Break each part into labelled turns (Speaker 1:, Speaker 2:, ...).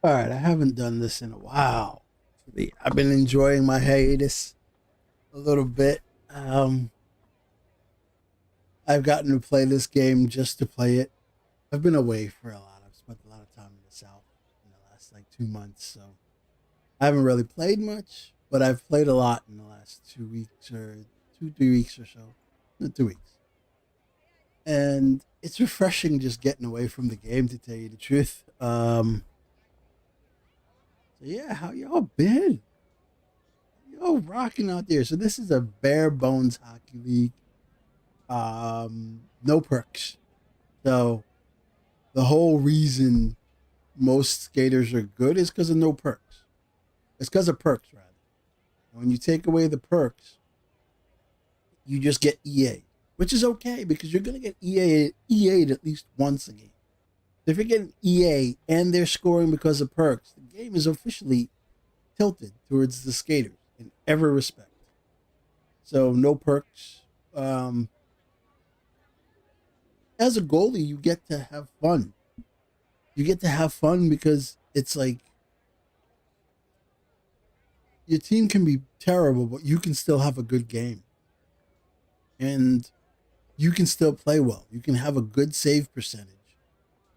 Speaker 1: All right, I haven't done this in a while. I've been enjoying my hiatus a little bit. Um, I've gotten to play this game just to play it. I've been away for a lot. I've spent a lot of time in the South in the last like 2 months, so I haven't really played much, but I've played a lot in the last 2 weeks or 3 weeks or so. No, 2 weeks. And it's refreshing just getting away from the game, to tell you the truth. So yeah, how y'all been? Yo, rocking out there. So this is a bare bones hockey league. No perks. So the whole reason most skaters are good is because of no perks. It's because of perks, rather. When you take away the perks, you just get EA, which is okay because you're gonna get EA'd at least once a game. If you're getting EA and they're scoring because of perks, the game is officially tilted towards the skaters in every respect. So no perks. Um, as a goalie, you get to have fun. You get to have fun because it's like your team can be terrible, but you can still have a good game. And you can still play well. You can have a good save percentage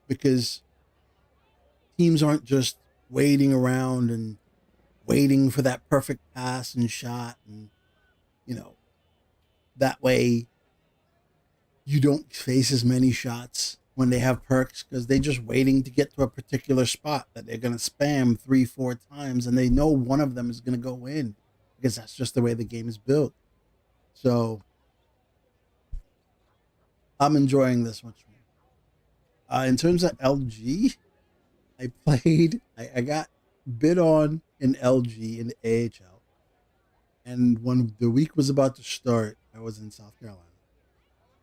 Speaker 1: because teams aren't just waiting around and waiting for that perfect pass and shot. And, you know, that way you don't face as many shots when they have perks because they're just waiting to get to a particular spot that they're going to spam 3 4 times and they know one of them is going to go in because that's just the way the game is built. So I'm enjoying this much more. In terms of LG, I got bid on in LG in the AHL, and when the week was about to start, I was in South Carolina,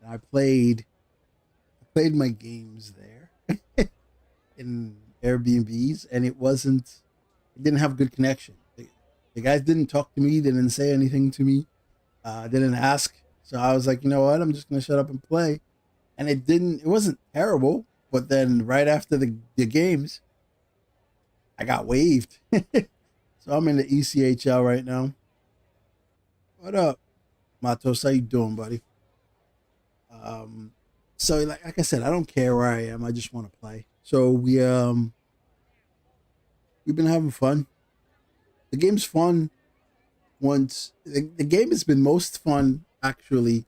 Speaker 1: and I played my games there in Airbnbs, and it didn't have good connection. The guys didn't talk to me, they didn't say anything to me, didn't ask. So I was like, you know what, I'm just gonna shut up and play. And it wasn't terrible, but then right after the games, I got waived. So I'm in the ECHL right now. What up, Matos? How you doing, buddy? Um, so like I said, I don't care where I am. I just want to play. So we've been having fun. The game's fun. The game has been most fun actually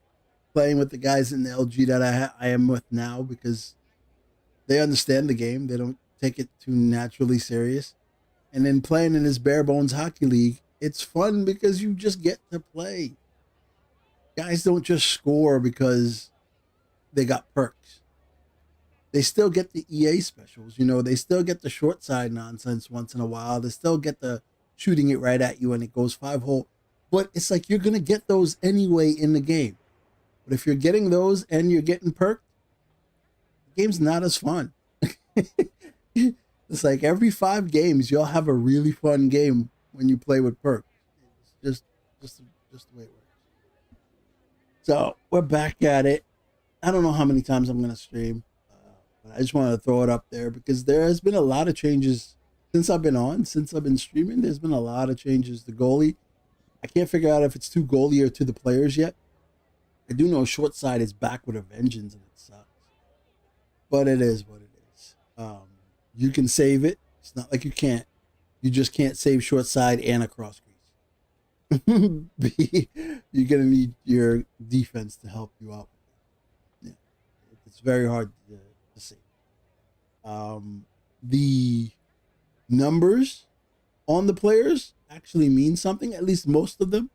Speaker 1: playing with the guys in the LG that I am with now because they understand the game. They don't take it too naturally serious. And then playing in this bare bones hockey league, it's fun because you just get to play. Guys don't just score because they got perks. They still get the EA specials. They still get the short side nonsense once in a while. They still get the shooting it right at you and it goes 5 hole. But it's like you're gonna get those anyway in the game. But if you're getting those and you're getting perked, the game's not as fun. It's like every 5 games you'll have a really fun game when you play with perks. It's just just the way it works. So we're back at it. I don't know how many times I'm gonna stream, but I just wanted to throw it up there because there has been a lot of changes since I've been streaming. There's been a lot of changes. The goalie, I can't figure out if it's to goalie or to the players yet. I do know short side is back with a vengeance and it sucks, but it is what it is. You can save it. It's not like you can't. You just can't save short side and a cross crease. B, you're gonna need your defense to help you out. Yeah, it's very hard to see. The numbers on the players actually mean something. At least most of them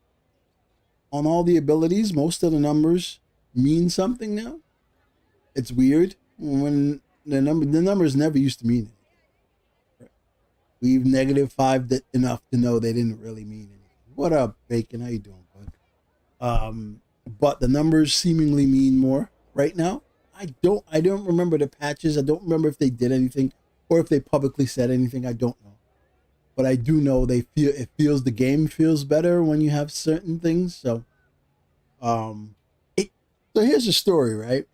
Speaker 1: on all the abilities. Most of the numbers mean something now. It's weird when the numbers never used to mean anything. Right? We've -5 enough to know they didn't really mean anything. What up, Bacon? How you doing, bud? But the numbers seemingly mean more right now. I don't remember the patches. I don't remember if they did anything or if they publicly said anything. I don't know. But I do know the game feels better when you have certain things. So um it so here's the story, right?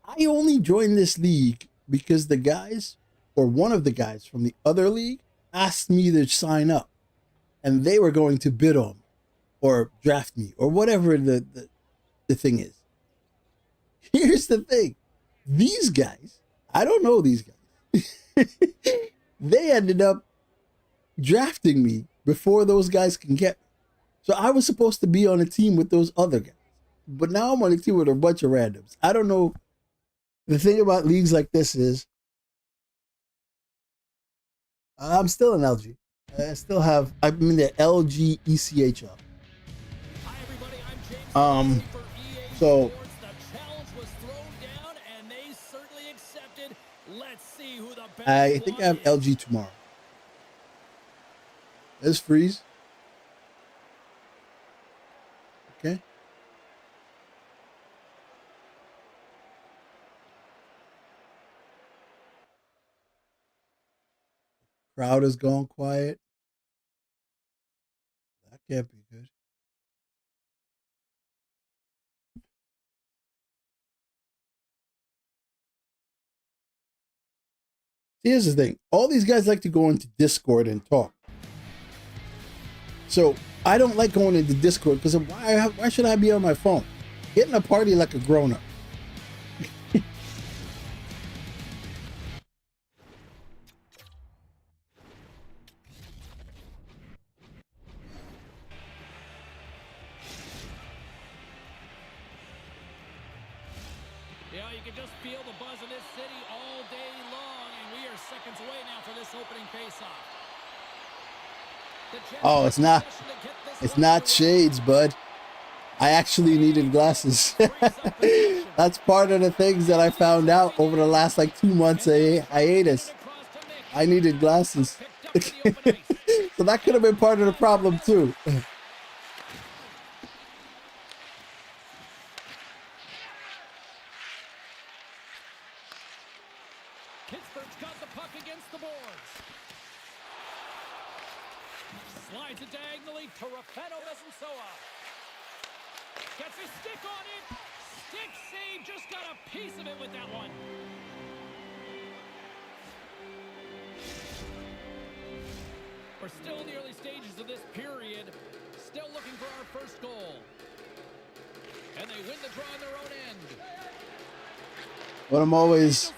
Speaker 1: I only joined this league because the guys or one of the guys from the other league asked me to sign up, and they were going to bid on me or draft me or whatever the thing is. Here's the thing. These guys, I don't know these guys. They ended up drafting me before those guys can get me. So I was supposed to be on a team with those other guys. But now I'm on a team with a bunch of randoms. I don't know. The thing about leagues like this is I'm still an LG. I still have, I'm in the LG ECHL.
Speaker 2: Hi everybody, I'm James for EA
Speaker 1: So
Speaker 2: Sports. The challenge was thrown down and they certainly accepted. Let's see who the best
Speaker 1: I think I have
Speaker 2: is.
Speaker 1: LG tomorrow. Let's freeze. Okay. Crowd has gone quiet. That can't be good. Here's the thing. All these guys like to go into Discord and talk. So I don't like going into Discord because why should I be on my phone? Get in a party like a grown-up.
Speaker 2: Yeah, you can just feel the buzz in this city all day long, and we are seconds away now for this opening face-off.
Speaker 1: Oh, it's not shades, bud. I actually needed glasses. That's part of the things that I found out over the last like 2 months of hiatus. I needed glasses. So that could have been part of the problem too.
Speaker 2: Pittsburgh's got the puck against the boards. Slides it diagonally to Rafael Besançoa. Gets his stick on it. Stick save, just got a piece of it with that one. We're still in the early stages of this period. Still looking for our first goal. And they win the draw on their own end.
Speaker 1: But I'm always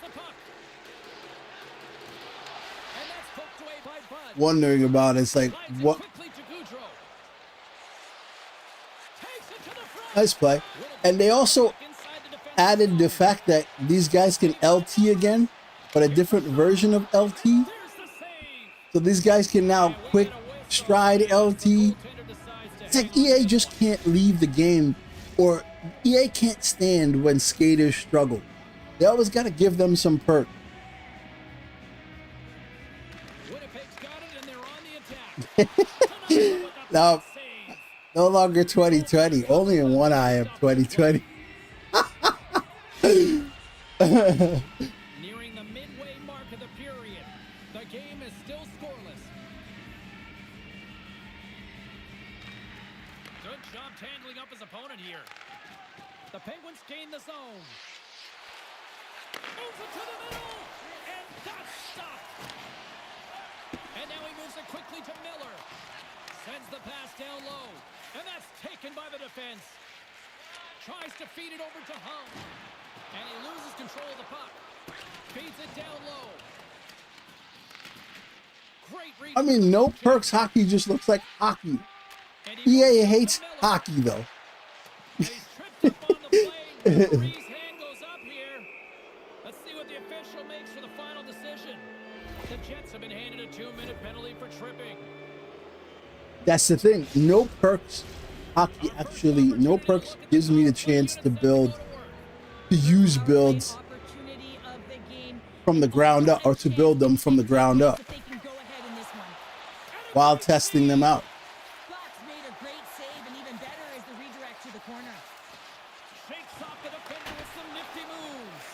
Speaker 1: wondering about is like what. Nice play. And they also added the fact that these guys can LT again, but a different version of LT. So these guys can now quick stride LT. It's like EA just can't leave the game, or EA can't stand when skaters struggle. They always got to give them some perk. Now, no longer 2020, only in one eye of 2020.
Speaker 2: Nearing the midway mark of the period. The game is still scoreless. Good job tangling up his opponent here. The Penguins gain the zone. Moves it to the middle, and that's stopped. And now he moves it quickly to Miller. Sends the pass down low, and that's taken by the defense. Tries to feed it over to Hung, and he loses control of the puck. Feeds it down low. Great read.
Speaker 1: I mean, no perks hockey just looks like hockey. EA hates hockey, though.
Speaker 2: He's tripped up on the play. Referee's hand goes up here. Let's see what the official makes for the final decision. The Jets have been handed a 2-minute penalty for tripping.
Speaker 1: That's the thing. No perks. Hockey actually, no perks gives me the chance to build, to use builds from the ground up, or to build them from the ground up while testing them out.
Speaker 2: Shakes off the defender with some nifty moves.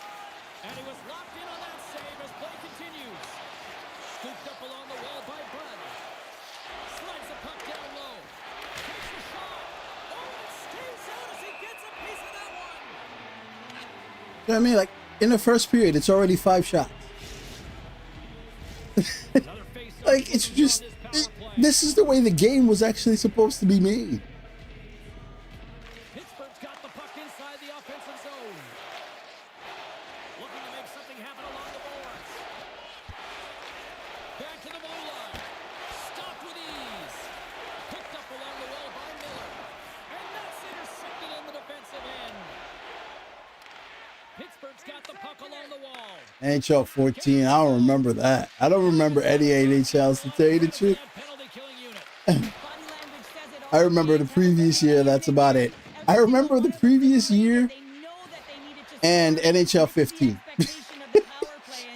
Speaker 2: And he was locked in on that save as play continues. Scooped up along the wall by Bud. Slides the puck down low. Takes a shot. Oh, it stays out as he gets a piece of that one.
Speaker 1: You know what I mean? Like, in the first period, it's already 5 shots.
Speaker 2: Another face-off
Speaker 1: Like, it's
Speaker 2: on
Speaker 1: just,
Speaker 2: this power play.
Speaker 1: this is the way the game was actually supposed to be made.
Speaker 2: Pittsburgh's got the puck inside the offensive zone. Looking to make something happen along the boards. Back to the blue line. Stopped with ease. Picked up along the wall by Miller. And that's intercepted in the defensive end. Pittsburgh's got the puck along the wall.
Speaker 1: NHL 14, I don't remember that. I don't remember any NHLs, to tell you the truth.
Speaker 2: Penalty killing unit.
Speaker 1: I remember the previous year, that's about it. I remember the previous year and NHL 15.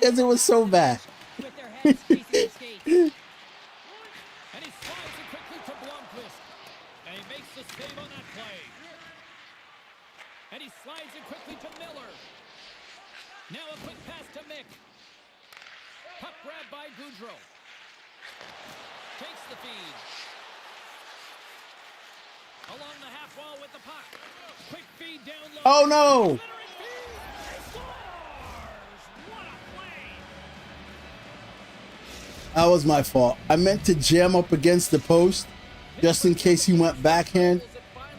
Speaker 1: Because it was so bad.
Speaker 2: And he slides it quickly to Blomqvist. And he makes the save on that play. And he slides it quickly to Miller. Now a quick pass to Mick. Puck grabbed by Goudreau. Takes the feed. Along the half wall with the puck. Quick feed down low.
Speaker 1: Oh no! That was my fault. I meant to jam up against the post just in case he went backhand,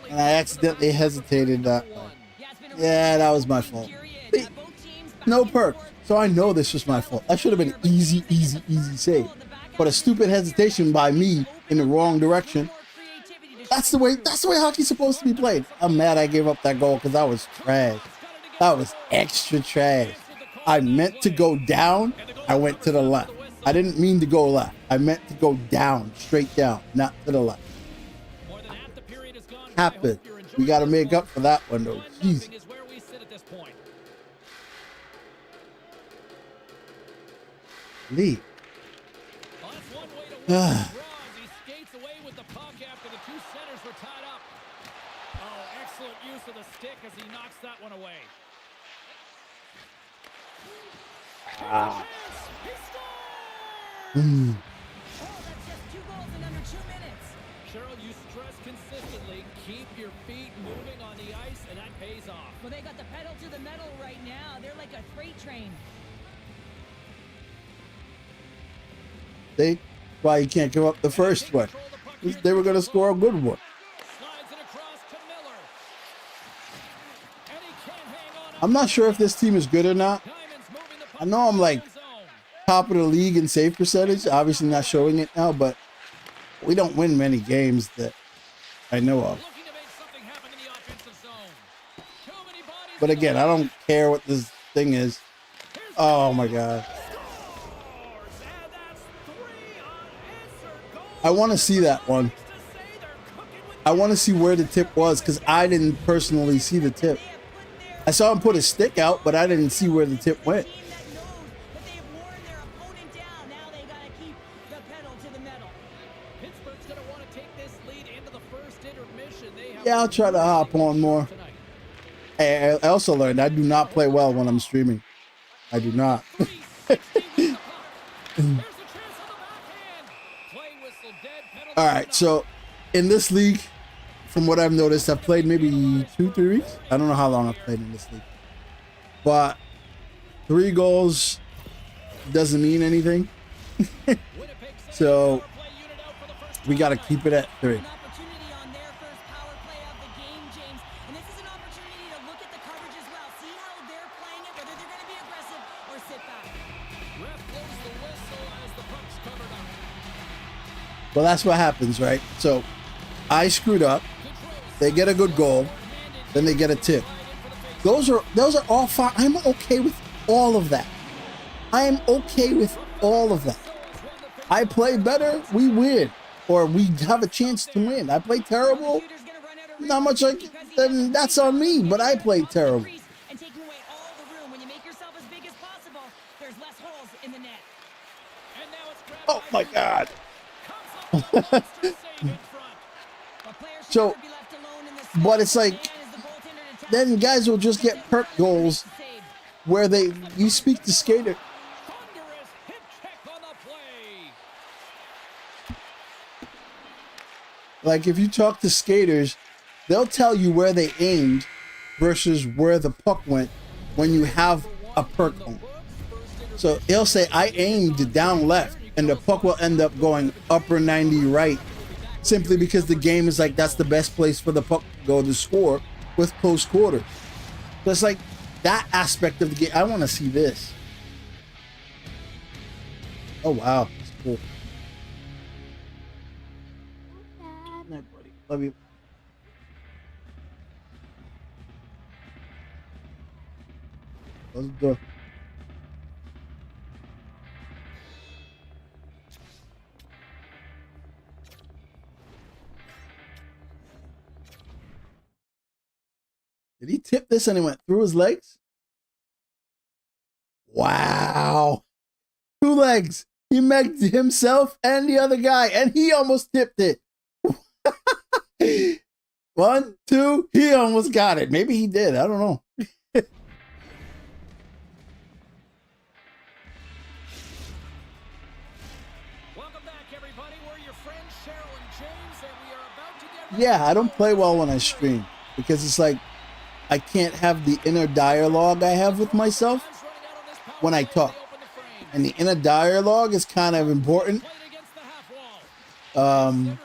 Speaker 1: and I accidentally hesitated that way. Yeah, that was my fault. No perk. So I know this was my fault. That should have been an easy save. But a stupid hesitation by me in the wrong direction. That's the way hockey's supposed to be played. I'm mad I gave up that goal because that was trash. That was extra trash. I meant to go down. I went to the left. I didn't mean to go left. I meant to go down, straight down, not to the left. Happened. We got to make up for that one, though. Jeez. Lee.
Speaker 2: He skates away with the puck after the two centers were tied up. Oh, excellent use of the stick as he knocks that one away. He scores!
Speaker 1: Mm.
Speaker 3: Oh, that's just 2 goals in under 2 minutes.
Speaker 2: Cheryl, you stress consistently, keep your feet moving on the ice, and that pays off.
Speaker 3: Well, they got the pedal to the metal right now. They're like a freight train.
Speaker 1: See? Why you can't give up the first one. They were going to score a good one.
Speaker 2: Slides it across to Miller. And he can't hang on.
Speaker 1: I'm not sure if this team is good or not.
Speaker 2: Diamond's moving the puck
Speaker 1: I know I'm like
Speaker 2: in the zone.
Speaker 1: top of the league in save percentage. Obviously not showing it now, but we don't win many games that I know of.
Speaker 2: Looking to make something happen in the offensive zone. Too many bodies.
Speaker 1: But again, I don't care what this thing is. Oh my God.
Speaker 2: And that's 3 unanswered goals.
Speaker 1: I want to see that one.
Speaker 2: To say they're cooking with
Speaker 1: I want to see where the tip was because I didn't personally see the tip.
Speaker 3: They have put their
Speaker 1: I saw him put his stick out, but I didn't see where the tip went.
Speaker 3: team that knows that they've worn their opponent down. Now they got to keep the pedal to the metal.
Speaker 2: Pittsburgh's going to want to take this lead into the first intermission. They have
Speaker 1: Yeah, I'll try to hop on more.
Speaker 2: tonight.
Speaker 1: Hey, I also learned I do not play well when I'm streaming. I do not.
Speaker 2: 360 with the puck. There's a chance on the backhand. Play whistle dead. Penalty
Speaker 1: All right, so in this league, from what I've noticed, I've played maybe 2-3 weeks. I don't know how long I've played in this league, but 3 goals doesn't mean anything.
Speaker 2: Winnipeg sends
Speaker 1: So
Speaker 2: the power play unit out for the first
Speaker 1: we got to
Speaker 2: time.
Speaker 1: keep it at 3.
Speaker 3: An opportunity on their first power play of the game, James. And this is an opportunity to look at the coverage as well. See how they're playing it, whether they're going to be aggressive or sit back.
Speaker 2: Ref blows the whistle as the puck's covered up.
Speaker 1: Well, that's what happens, right? So I screwed up. They get a good goal, then they get a tip. Those are all fine. I'm okay with all of that. I am okay with all of that. I play better, we win, or we have a chance to win. I play terrible,
Speaker 3: Shooter's gonna run out of
Speaker 1: not much like
Speaker 3: because he
Speaker 1: then
Speaker 3: has
Speaker 1: that's on me. But I played terrible.
Speaker 3: and taking away all the room. When you make yourself as big as possible, there's less holes in the net.
Speaker 2: And now it's grabbed
Speaker 1: Oh
Speaker 2: by
Speaker 1: my God!
Speaker 2: Comes up with a monster save in front.
Speaker 3: A player should
Speaker 1: So,
Speaker 3: never be left alone in this
Speaker 1: but it's like
Speaker 3: man is the goaltender to
Speaker 1: then guys will just get perk goals
Speaker 3: save.
Speaker 1: where you speak to skater.
Speaker 2: Thunderous hip check on the play.
Speaker 1: Like if you talk to skaters, they'll tell you where they aimed versus where the puck went when you have a perk on. So he'll say, I aimed down left, and the puck will end up going upper 90 right, simply because the game is like, that's the best place for the puck to go to score with close quarters. So it's like that aspect of the game. I want to see this. Oh, wow. That's cool. Good night, buddy. Love you. Close the door. Did he tip this and it went through his legs? Wow. 2 legs. He megged himself and the other guy, and he almost tipped it. 1, 2, he almost got it. Maybe he did. I don't know.
Speaker 2: Welcome back, everybody. We're your friends, Cheryl and James, and we are about to get
Speaker 1: Yeah, I don't play well when I stream because it's like I can't have the inner dialogue I have with myself when I talk. And the inner dialogue is kind of important. It's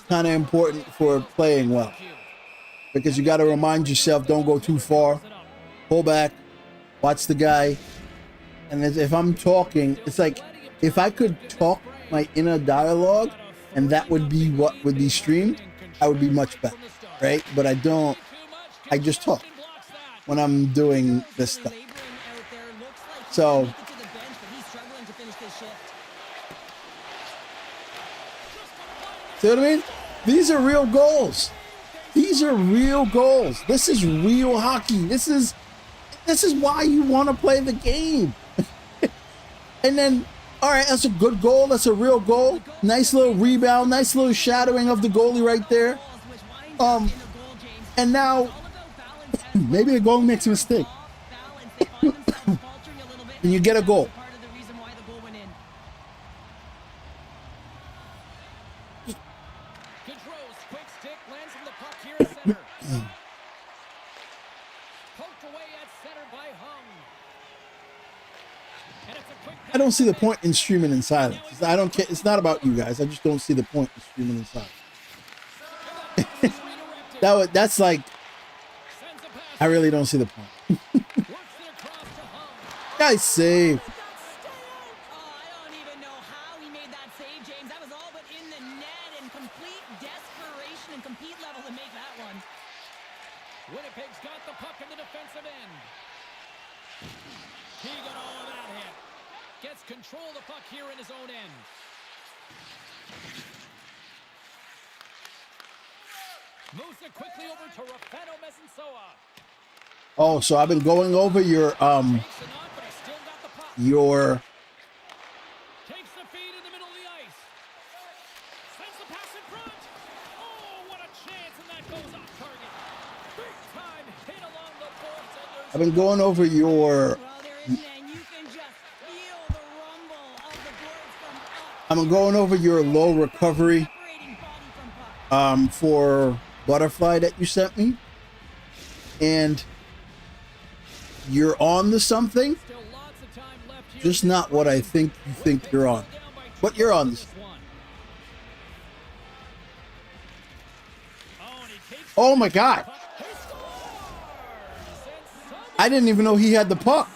Speaker 1: kind of important for playing well. Because you got to remind yourself, don't go too far. Pull back. Watch the guy. And if I'm talking, it's like, if I could talk my inner dialogue, and that would be what would be streamed, I would be much better, right? But I don't. I just talk when I'm doing this stuff. So, see what I mean? These are real goals. These are real goals. This is real hockey. This is why you want to play the game. And then, all right, that's a good goal. That's a real goal. Nice little rebound. Nice little shadowing of the goalie right there. And now, maybe the goal makes a mistake. And you get a goal. I don't see the point in streaming in silence. I don't care. It's not about you guys. I just don't see the point in streaming in silence. That's like, I really don't see the point. Nice save.
Speaker 3: I don't even know how he made that save, James. That was all but in the net and complete desperation and compete level to make that one.
Speaker 2: Winnipeg's got the puck in the defensive end. He got all of that hit. Gets control of the puck here in his own end. Moves it quickly over to Rafael Messensoa.
Speaker 1: Oh, so I've been going over your
Speaker 2: Takes the feed in the middle of the ice. Sends the pass in front. Oh, what a chance, and that goes off target. Big time hit along the boards.
Speaker 1: I've been going over your.
Speaker 3: Well, there is, and you can just feel the rumble of the boards from up.
Speaker 1: I'm going over your low recovery
Speaker 3: Separating body from puck.
Speaker 1: for Butterfly that you sent me, and you're on to something.
Speaker 2: Still lots of time left here.
Speaker 1: Just not what I think you think you're on. But you're on this. Oh my God. I didn't even know he had the puck.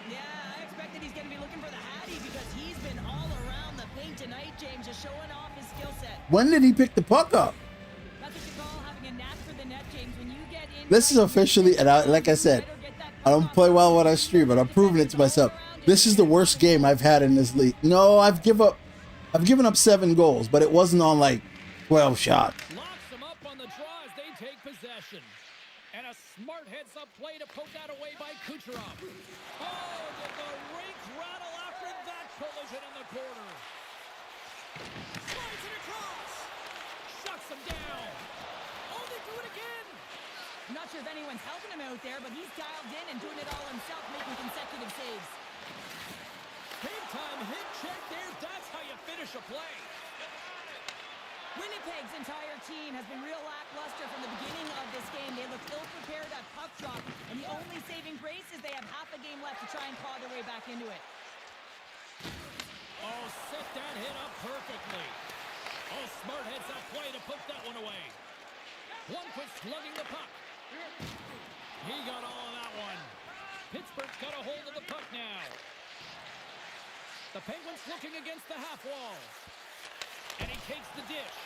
Speaker 3: Yeah, I expected he's going to be looking for the Hattie because he's been all around the paint tonight, James, just showing off his skill set.
Speaker 1: When did he pick the puck up?
Speaker 3: That's what you call having a knack for the net, James. When you get in,
Speaker 1: This is officially, and like I said, I don't play well when I stream, but I'm proving it to myself. This is the worst game I've had in this league. No, I've given up 7 goals, but it wasn't on like 12 shots.
Speaker 2: Locks them up on the draw as they take possession. And a smart heads-up play to poke that away by Kucherov. Oh, did the rink rattle after that collision in the corner. Slides it across. Shuts him down. Oh, they do it again.
Speaker 3: I'm not sure if anyone's helping him out there, but he's dialed in and doing it all himself, making consecutive saves.
Speaker 2: Big time hit check there. That's how you finish a play.
Speaker 3: Winnipeg's entire team has been real lackluster from the beginning of this game. They look ill-prepared at puck drop, and the only saving grace is they have half a game left have to try and claw their way back into it.
Speaker 2: Oh, set that hit up perfectly. Oh, smart heads up play to put that one away. One quit slugging the puck. He got all of that one. Pittsburgh's got a hold of the puck now. The Penguins looking against the half wall. And he takes the dish.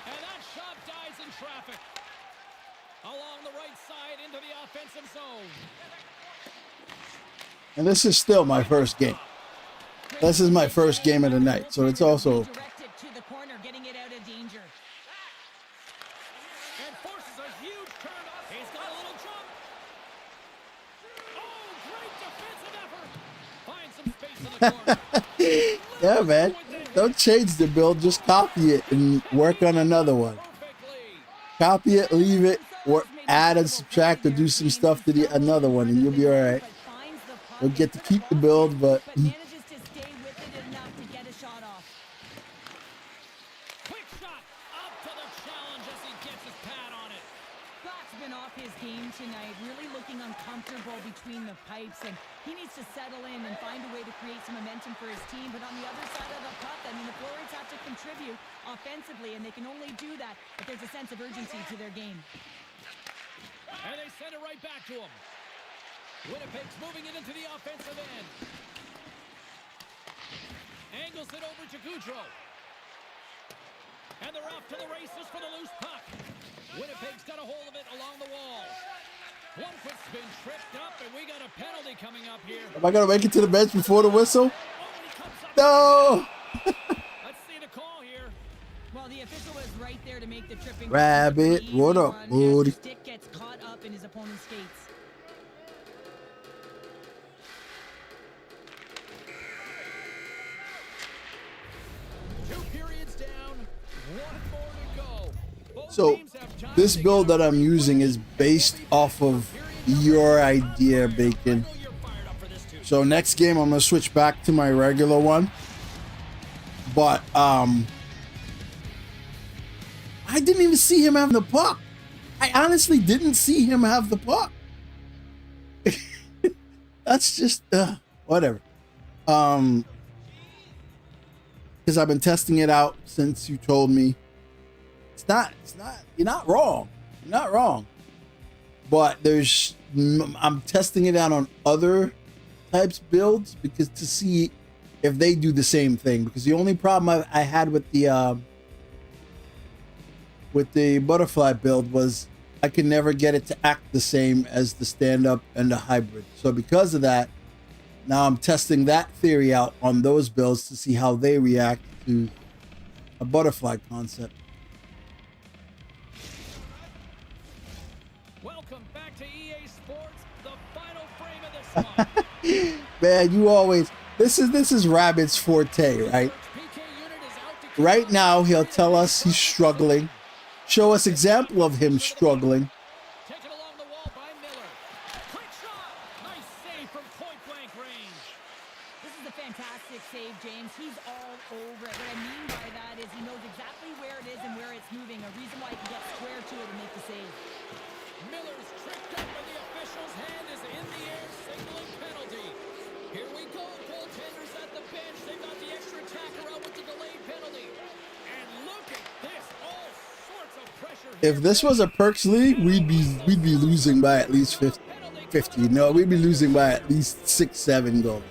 Speaker 2: And that shot dies in traffic. Along the right side into the offensive zone.
Speaker 1: And this is still my first game. This is my first game of the night, so it's also
Speaker 3: Directed to the corner, getting it out of danger.
Speaker 2: And forces a huge turn up. He's got a little jump. Oh, great defensive effort. Finds some space in the corner.
Speaker 1: yeah, man. Don't change the build, just copy it and work on another one.
Speaker 2: Perfectly.
Speaker 1: Copy it, leave it, or add and subtract or do some stuff to the another one, and you'll be all right. You'll get to keep the build, but
Speaker 3: manages to stay with it enough to get a shot off.
Speaker 2: Quick shot up to the challenge as he gets his pad on it.
Speaker 3: Black's been off his game tonight, really looking uncomfortable between the pipes, and he needs to settle in and find a way to create some momentum for his team. But on the other side of the puck, I mean, the Florids have to contribute offensively, and they can only do that if there's a sense of urgency to their game.
Speaker 2: And they send it right back to him. Winnipeg's moving it into the offensive end. Angles it over to Gaudreau. And they're off to the races for the loose puck. Winnipeg's got a hold of it along the wall. One quick's been tripped up, and we got a penalty coming up here.
Speaker 1: am I gonna make it to the bench before the whistle?
Speaker 2: Oh, and he comes up.
Speaker 1: No.
Speaker 2: Let's see the call here.
Speaker 3: Well, the official was right there to make the tripping.
Speaker 1: Rabbit,
Speaker 3: Easy
Speaker 1: what up,
Speaker 3: one as
Speaker 1: buddy?
Speaker 3: the stick gets caught up in his opponent's skates.
Speaker 2: Two periods down, one more to go. Both
Speaker 1: So
Speaker 2: teams have time
Speaker 1: this
Speaker 2: to
Speaker 1: build
Speaker 2: get
Speaker 1: that I'm using is based off of your idea, Bacon.
Speaker 2: I know you're fired up for this too.
Speaker 1: So next game I'm gonna switch back to my regular one. But I didn't even see him have the puck. I honestly didn't see him have the puck. That's just whatever. Because I've been testing it out since you told me. It's not. You're not wrong. You're not wrong. But I'm testing it out on other types builds because to see if they do the same thing. Because the only problem I had with the butterfly build was I could never get it to act the same as the stand-up and the hybrid. So because of that, now I'm testing that theory out on those builds to see how they react to a butterfly concept.
Speaker 2: Welcome back to EA Sports, the final frame of this one.
Speaker 1: Man, you always this is Rabbit's forte, right?
Speaker 2: PK unit is out to
Speaker 1: Right now he'll tell us he's struggling, show us example of him struggling.
Speaker 2: taken along the wall by Miller. Quick shot. Nice save from point-blank range.
Speaker 3: This is a fantastic save, James. He's all over it. What I mean by that is he knows exactly where it is and where it's moving. A reason why he can get square to it and make the save.
Speaker 2: Miller's tripped up and the official's hand is in the air signaling penalty. Here we go. Goaltenders at the bench. They've got the extra attacker out with the delayed penalty. And look at this. All sorts of pressure.
Speaker 1: If this was a Perks League, we'd be losing by at least 50. No, we'd be losing by at least 6-7 goals.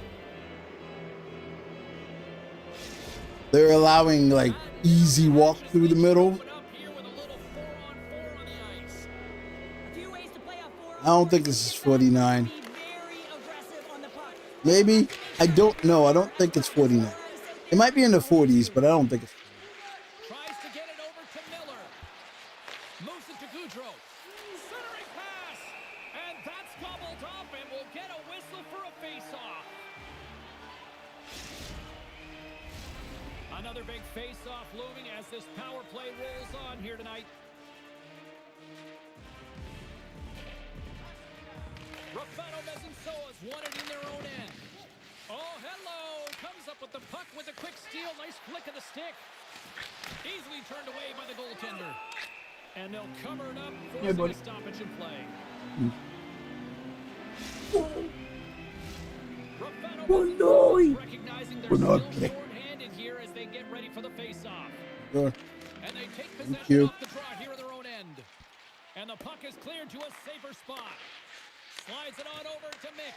Speaker 1: They're allowing like easy walk through the middle.
Speaker 2: Up here with a little 4-on-4 on the ice.
Speaker 3: A few ways to play a 4-on-4.
Speaker 1: I don't think this is 49.
Speaker 3: Be very aggressive on the puck.
Speaker 1: Maybe. I don't know. I don't think it's 49. It might be in the 40s, but I don't think it's.
Speaker 2: Tries to get it over to Miller. Moves it to Gaudreau. Centering pass. And that's gobbled up and will get a whistle for a face-off. Another big face-off looming as this power play rolls on here tonight. Rafael Mezensoa's won it in their own end. Oh, hello. Comes up with the puck with a quick steal. Nice flick of the stick. Easily turned away by the goaltender. And they'll cover it up, forcing
Speaker 1: buddy.
Speaker 2: a stoppage in play. recognizing they're
Speaker 1: We're not
Speaker 2: still
Speaker 1: kidding.
Speaker 2: short-handed here as they get ready for the face-off.
Speaker 1: Sure.
Speaker 2: And they take
Speaker 1: Thank
Speaker 2: possession
Speaker 1: you.
Speaker 2: off the draw here at their own end. And the puck is cleared to a safer spot. Slides it on over to Mick.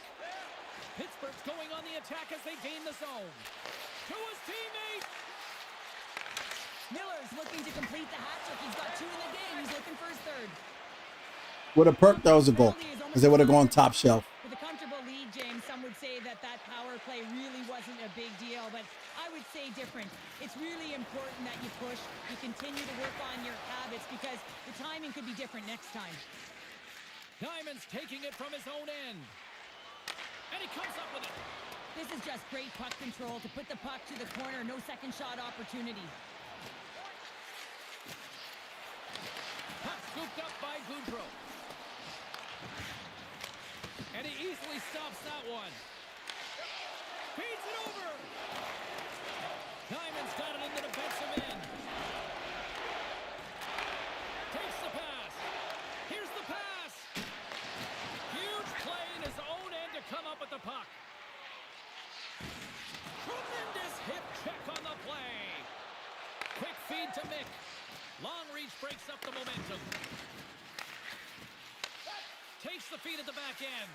Speaker 2: Pittsburgh's going on the attack as they gain the zone. To his teammate.
Speaker 3: Miller's looking to complete the hat trick. He's got 2 in the game. He's looking for his third.
Speaker 1: With a perk, that was a goal. Because they would have gone top shelf.
Speaker 3: With a comfortable lead, James, some would say that power play really wasn't a big deal, but I would say different. It's really important that you push, you continue to work on your habits because the timing could be different next time.
Speaker 2: Diamond's taking it from his own end. And he comes up with it.
Speaker 3: This is just great puck control to put the puck to the corner. No second shot opportunity.
Speaker 2: Puck scooped up by Goudreau. And he easily stops that one. Feeds it over. Diamond's got it in the defensive end. Takes the pass. Here's the pass. Huge play in his own end to come up with the puck. Tremendous hip check on the play. Quick feed to Mick. Long reach breaks up the momentum. Takes the feed at the back end.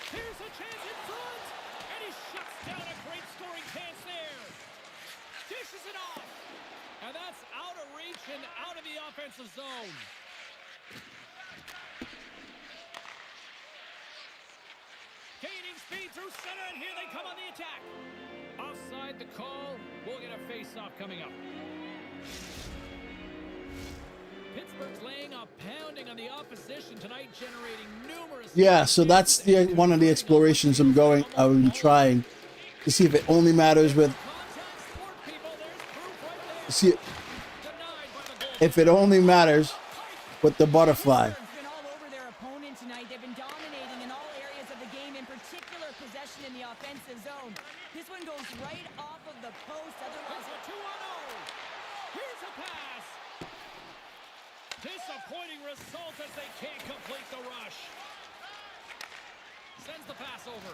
Speaker 2: Here's a chance in front. And he shuts down a great scoring chance there. Dishes it off. And that's out of reach and out of the offensive zone. Gaining speed through center, and here they come on the attack. Offside the call. We'll get a face-off coming up. Pittsburgh's laying a pounding on the opposition tonight, generating numerous...
Speaker 1: Yeah, so that's the one of the explorations I'm trying to see if it only matters with... See if it only matters with the butterfly.
Speaker 3: Pittsburgh's been all over their opponent tonight. They've been dominating in all areas of the game, in particular possession in the offensive zone. This one goes right off of the post. Otherwise,
Speaker 2: a 2-on-0. Here's a pass. Disappointing result as they can't complete the rush. Sends the pass over.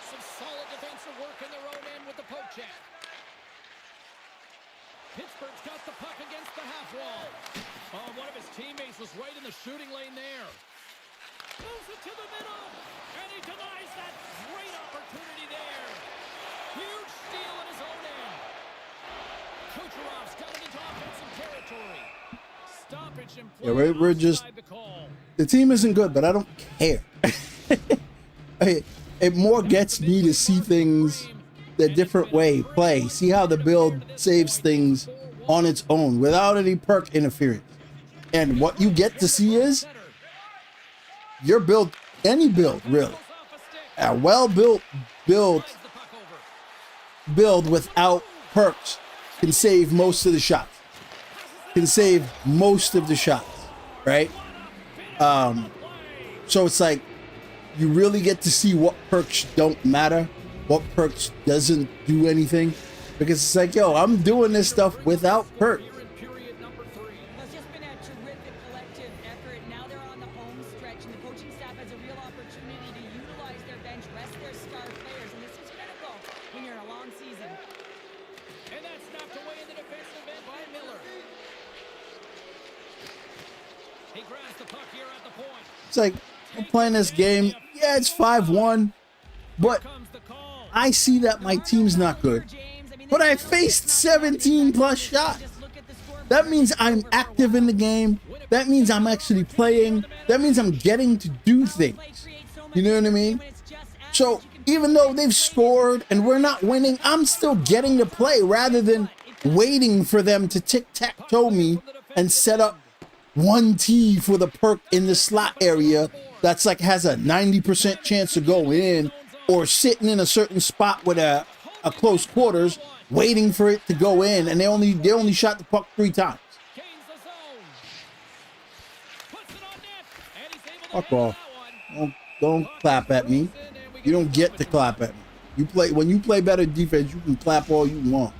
Speaker 2: Some solid defensive work in their own end with the poke check. Pittsburgh's got the puck against the half wall. Oh, one of his teammates was right in the shooting lane there. Moves it to the middle, and he denies that great opportunity there. Huge steal in his own end. Kucherov's got it into offensive territory. Stoppage and play.
Speaker 1: Yeah, we're just...
Speaker 2: outside the call.
Speaker 1: The team isn't good, but I don't care. It more gets me to see things the different way, play. See how the build saves things on its own without any perk interference. And what you get to see is your build, any build really, a well-built build without perks can save most of the shots. Can save most of the shots, right? So it's like you really get to see what perks don't matter, what perks doesn't do anything, because it's like, yo, I'm doing this stuff without perks.
Speaker 2: Here in period number 3.
Speaker 3: well, it's just been a terrific collective effort. Now they're on the home stretch, and the coaching staff has a real opportunity to utilize their bench, rest their star players, and this is critical when you're in a long season.
Speaker 2: And that's knocked away in the defensive end by Miller. He grabs the puck here at the point.
Speaker 1: It's like, we're playing this game, yeah, it's 5-1, but
Speaker 2: Comes the call.
Speaker 1: I see that my team's not good. But I faced 17 plus shots. That means I'm active in the game. That means I'm actually playing. That means I'm getting to do things. You know what I mean? So even though they've scored and we're not winning, I'm still getting to play rather than waiting for them to tic-tac-toe me and set up 1T for the perk in the slot area that's like has a 90% chance to go in, or sitting in a certain spot with a close quarters waiting for it to go in, and they only shot the puck 3 times.
Speaker 2: Gains the zone. Puts it on net. And he's able to
Speaker 1: Fuck
Speaker 2: handle
Speaker 1: off.
Speaker 2: that one.
Speaker 1: Don't clap at me. You don't get to clap at me. When you play better defense, you can clap all you want.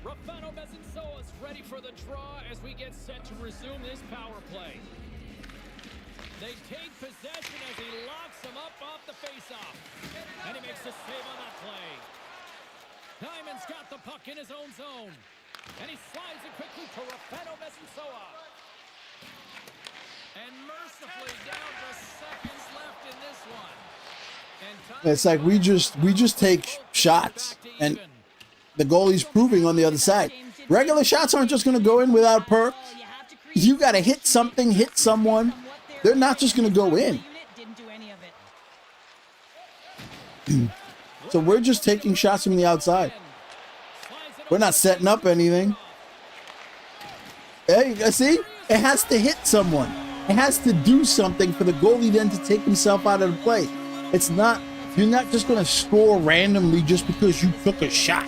Speaker 2: Rafano Bezinsoa is ready for the draw as we get set to resume this power play. They take possession as he locks him up off the faceoff. And he makes the save on that play. Diamond's got the puck in his own zone. And he slides it quickly to Rafael Mesensoa. And mercifully down to seconds left in this one. And
Speaker 1: It's like we just take shots, and the goalie's proving on the other side. Regular shots aren't just going to go in without perks. You got to hit something, hit someone. They're not just going to go in. So we're just taking shots from the outside. We're not setting up anything. Hey, you see? It has to hit someone. It has to do something for the goalie then to take himself out of the play. It's not, you're not just going to score randomly just because you took a shot.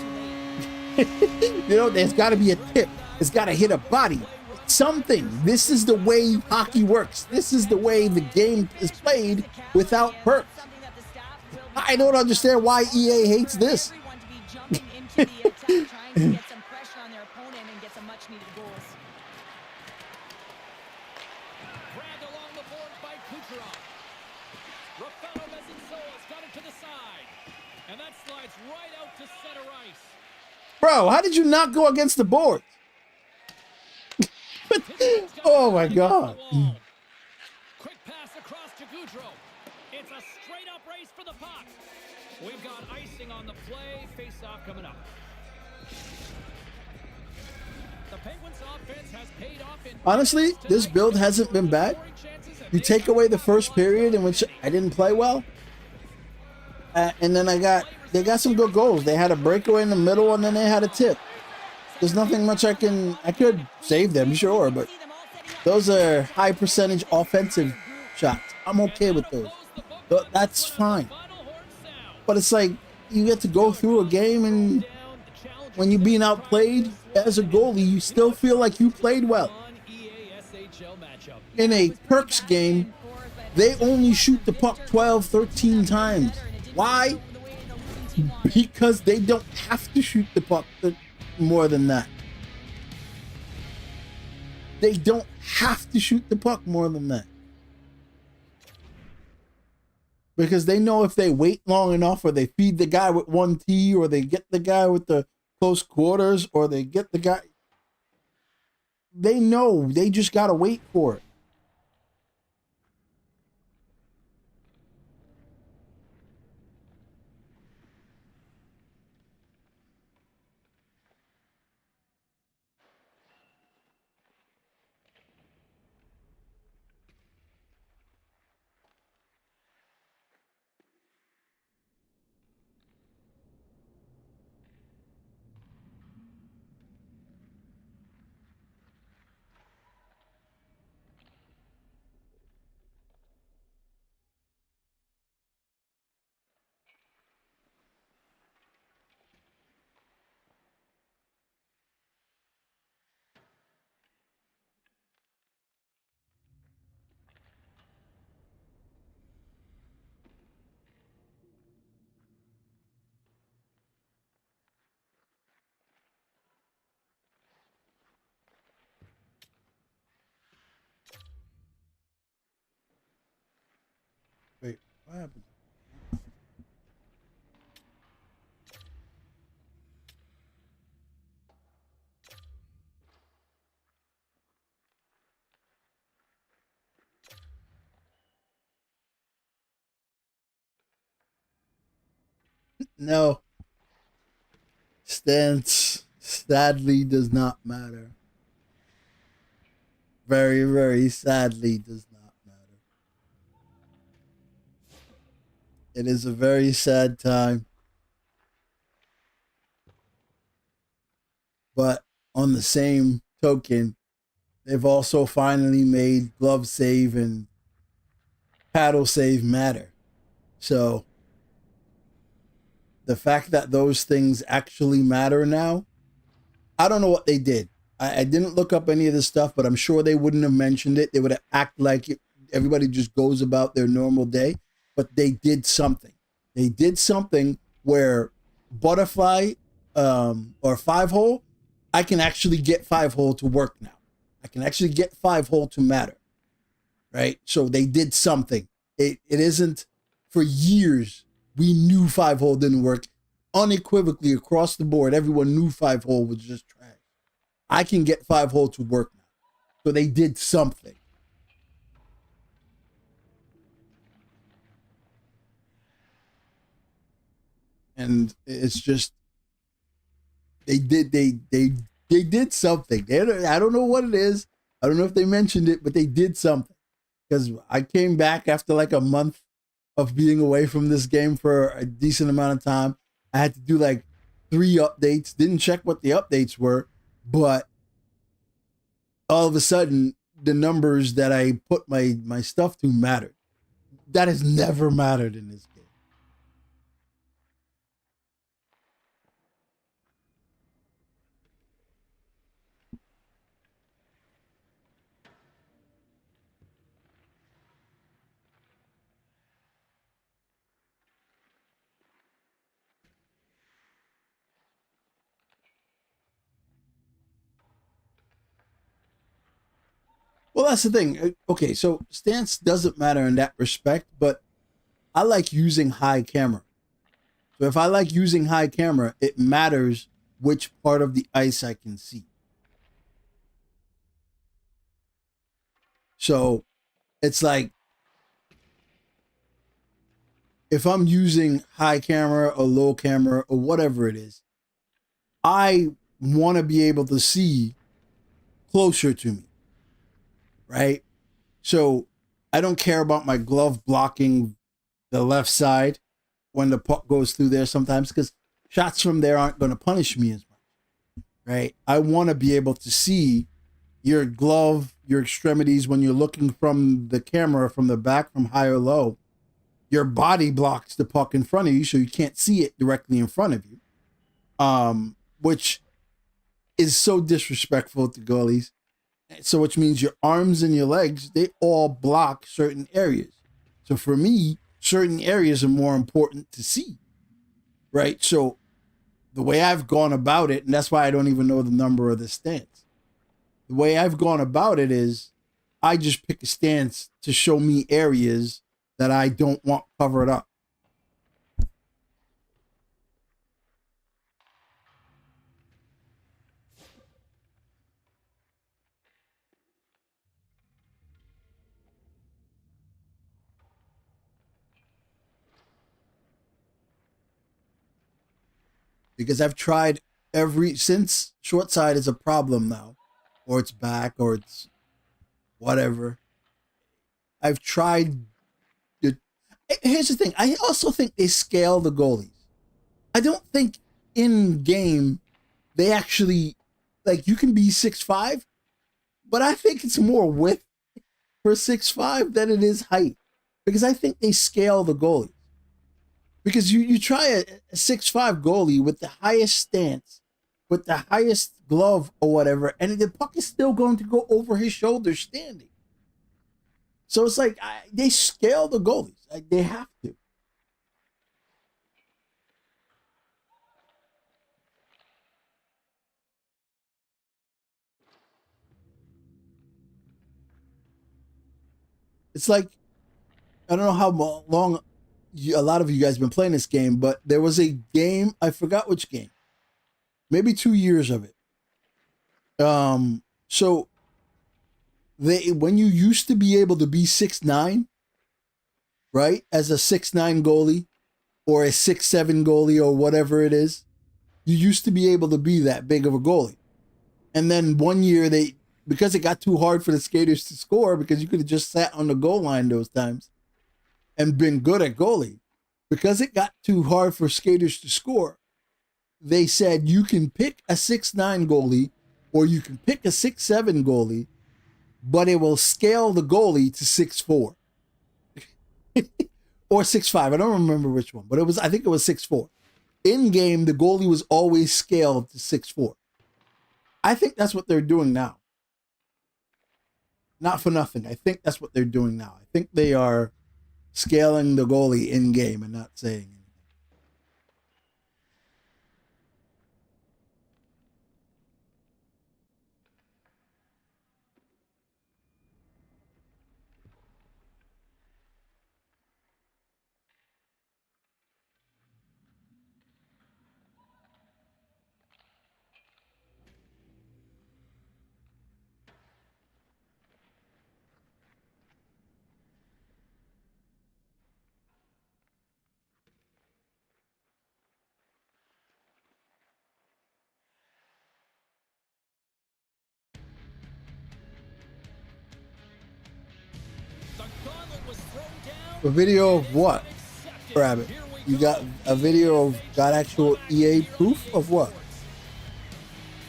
Speaker 1: You know, there's got to be a tip. It's got to hit a body. Something. This is the way hockey works. This is the way the game is played without perks. I don't understand why EA hates this. Bro, how did you not go against the board? Oh my God.
Speaker 2: Quick pass across to Goudreau. It's a straight up race for the puck. We've got icing on the play. Face off coming up. The Penguins offense has paid off in
Speaker 1: honestly, this build hasn't been bad. You take away the first period in which I didn't play well, and then they got some good goals. They had a breakaway in the middle, and then they had a tip. There's nothing much I could save them, sure, but those are high percentage offensive shots. I'm okay with those. That's fine. But it's like you get to go through a game, and when you're being outplayed as a goalie, you still feel like you played well. In a perks game, they only shoot the puck 12, 13 times. Why? Because they don't have to shoot the puck more than that. They don't have to shoot the puck more than that. Because they know if they wait long enough, or they feed the guy with 1T, or they get the guy with the close quarters, or they get the guy, they know they just got to wait for it. Wait, what happened? No. Stance sadly does not matter. Very, very sadly does not matter. It is a very sad time. But on the same token, they've also finally made glove save and paddle save matter. So the fact that those things actually matter now, I don't know what they did. I didn't look up any of this stuff, but I'm sure they wouldn't have mentioned it. They would have acted like everybody just goes about their normal day. But they did something. They did something where butterfly or 5-hole, I can actually get 5-hole to work now. I can actually get 5-hole to matter. Right? So they did something. It isn't for years, we knew 5-hole didn't work. Unequivocally across the board, everyone knew 5-hole was just trash. I can get 5-hole to work now. So they did something. And it's just they did something. I don't know what it is. I don't know if they mentioned it, but they did something. Because I came back after like a month of being away from this game for a decent amount of time. I had to do like 3 updates. Didn't check what the updates were, but all of a sudden the numbers that I put my stuff to mattered. That has never mattered in this game. Well, that's the thing. Okay, so stance doesn't matter in that respect, but I like using high camera. So if I like using high camera, it matters which part of the ice I can see. So it's like if I'm using high camera or low camera or whatever it is, I want to be able to see closer to me, right? So I don't care about my glove blocking the left side when the puck goes through there sometimes because shots from there aren't going to punish me as much, right? I want to be able to see your glove, your extremities when you're looking from the camera, from the back, from high or low. Your body blocks the puck in front of you, so you can't see it directly in front of you, which is so disrespectful to goalies. So which means your arms and your legs, they all block certain areas. So for me, certain areas are more important to see, right? So the way I've gone about it, and that's why I don't even know the number of the stance. The way I've gone about it is I just pick a stance to show me areas that I don't want covered up. Because I've tried since short side is a problem now, or it's back, or it's whatever. I've tried. Here's the thing. I also think they scale the goalies. I don't think in game they actually like you can be 6'5", but I think it's more width for 6'5" than it is height. Because I think they scale the goalies. Because you try a 6'5" goalie with the highest stance, with the highest glove or whatever, and the puck is still going to go over his shoulder standing. So it's like they scale the goalies. Like, they have to. It's like, I don't know how long a lot of you guys been playing this game, but there was a game, I forgot which game, maybe 2 years of it. So when you used to be able to be 6'9", right, as a 6'9" goalie or a 6'7" goalie or whatever it is, you used to be able to be that big of a goalie. And then one year because it got too hard for the skaters to score because you could have just sat on the goal line those times and been good at goalie. Because it got too hard for skaters to score, they said you can pick a 6'9" goalie or you can pick a 6'7" goalie, but it will scale the goalie to 6'4". Or 6'5". I don't remember which one, but I think it was 6'4". In game, the goalie was always scaled to 6'4". I think that's what they're doing now. Not for nothing. I think that's what they're doing now. I think they are scaling the goalie in game and not saying anything. A video of what, Rabbit? You got a video of actual EA proof of what?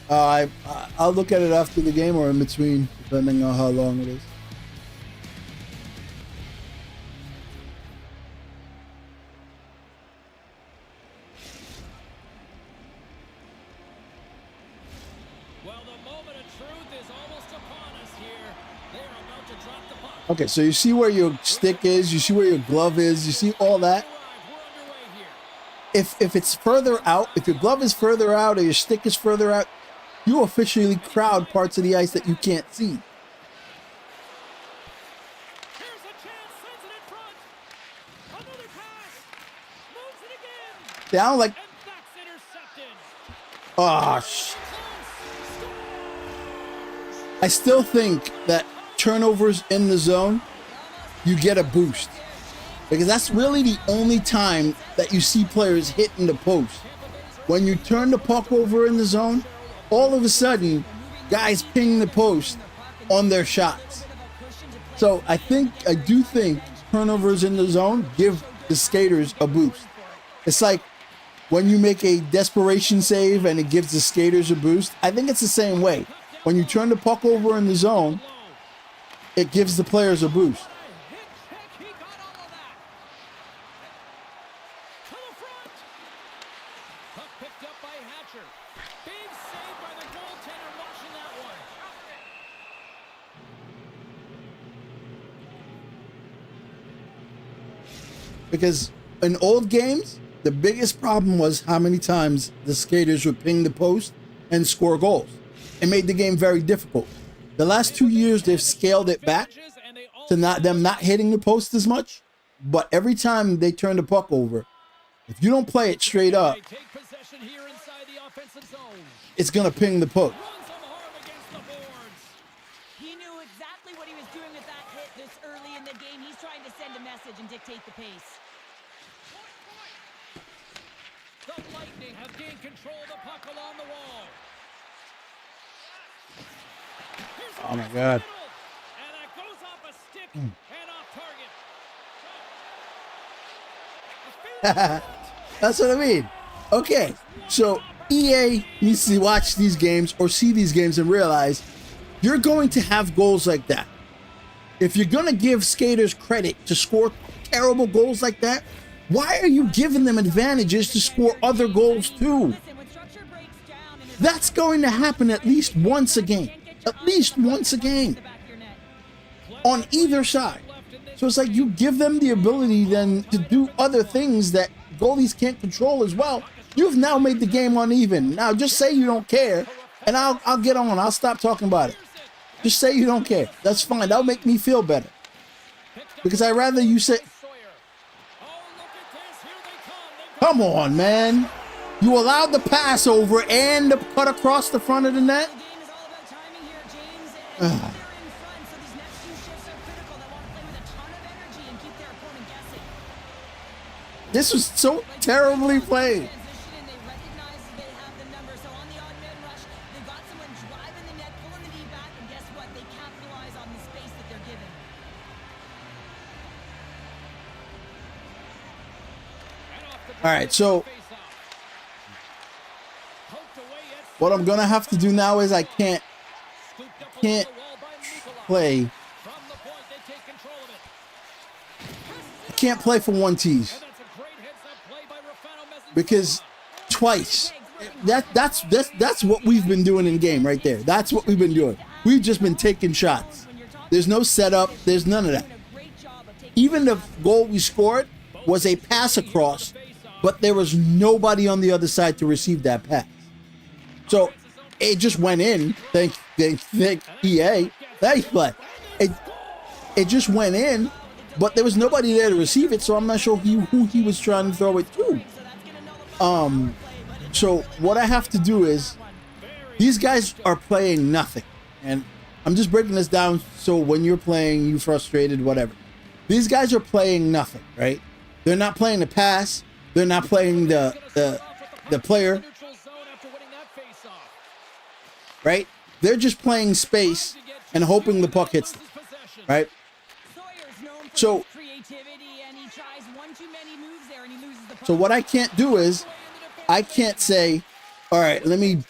Speaker 1: I'll look at it after the game or in between, depending on how long it is.
Speaker 2: Well, the moment of truth is almost upon us here. They're about to drop the puck.
Speaker 1: Okay, so you see where your stick is, you see where your glove is, you see all that.
Speaker 2: We're underway here.
Speaker 1: If it's further out, if your glove is further out or your stick is further out, you officially crowd parts of the ice that you can't see.
Speaker 2: Here's a chance, sends it in front. Another pass. Moves it again.
Speaker 1: Down like,
Speaker 2: And that's intercepted.
Speaker 1: oh, I still think that turnovers in the zone, you get a boost. Because that's really the only time that you see players hitting the post. When you turn the puck over in the zone, all of a sudden, guys ping the post on their shots. So I do think turnovers in the zone give the skaters a boost. It's like when you make a desperation save and it gives the skaters a boost. I think it's the same way. When you turn the puck over in the zone, it gives the players a boost.
Speaker 2: He got all of that. To the front. Puck picked up by Hatcher. Big save by the goaltender watching that one.
Speaker 1: Because in old games, the biggest problem was how many times the skaters would ping the post and score goals. It made the game very difficult. The last 2 years, they've scaled it back to them not hitting the post as much. But every time they turn the puck over, if you don't play it straight up,
Speaker 2: They take possession here inside the offensive zone.
Speaker 1: it's gonna ping the post.
Speaker 2: Runs them hard against the boards.
Speaker 3: He knew exactly what he was doing with that hit this early in the game. He's trying to send a message and dictate the pace.
Speaker 2: The Lightning have gained control of the puck along the wall. Here's a
Speaker 1: Oh my
Speaker 2: pass
Speaker 1: God.
Speaker 2: in the middle, and that goes off a stick and off target.
Speaker 1: That's what I mean. Okay, so EA needs to watch these games or see these games and realize you're going to have goals like that. If you're going to give skaters credit to score terrible goals like that, why are you giving them advantages to score other goals too?
Speaker 3: Listen, when structure breaks down and
Speaker 1: That's going to happen at least once a game. At least once a game.
Speaker 3: the back of your net.
Speaker 1: On either side. So it's like you give them the ability then to do other things that goalies can't control as well. You've now made the game uneven. Now just say you don't care, and I'll get on. I'll stop talking about it. Just say you don't care. That's fine. That'll make me feel better. Because I'd rather you say,
Speaker 2: Sawyer. Oh, look at this. Here they come.
Speaker 1: come on, man. You allowed the pass over and the cut across the front of the net.
Speaker 3: The game is all about timing here, James. And they're in front, so these next two shifts are critical. They want to play with a ton of energy and keep their opponent guessing.
Speaker 1: This was so terribly played.
Speaker 3: Transition, and they recognize they have the number. So on the odd man rush, they've got someone driving the net, pulling the knee back, and guess what? They capitalize on the space that they're given.
Speaker 1: All right, so what I'm gonna have to do now is I can't play. I can't play for one tease because twice. That's what we've been doing in game right there. That's what we've been doing. We've just been taking shots. There's no setup. There's none of that. Even the goal we scored was a pass across, but there was nobody on the other side to receive that pass. So it just went in. Thank EA. Thanks, but it just went in, but there was nobody there to receive it. So I'm not sure who he was trying to throw it to. So what I have to do is these guys are playing nothing, and I'm just breaking this down so when you're playing, you frustrated, whatever. These guys are playing nothing, right? They're not playing the pass. They're not playing the player, right? They're just playing space and hoping the puck hits them, right?
Speaker 3: Sawyer's known for
Speaker 1: So
Speaker 3: his creativity and one too many moves there, and he loses the puck.
Speaker 1: So what I can't do is, I can't say, all right, let me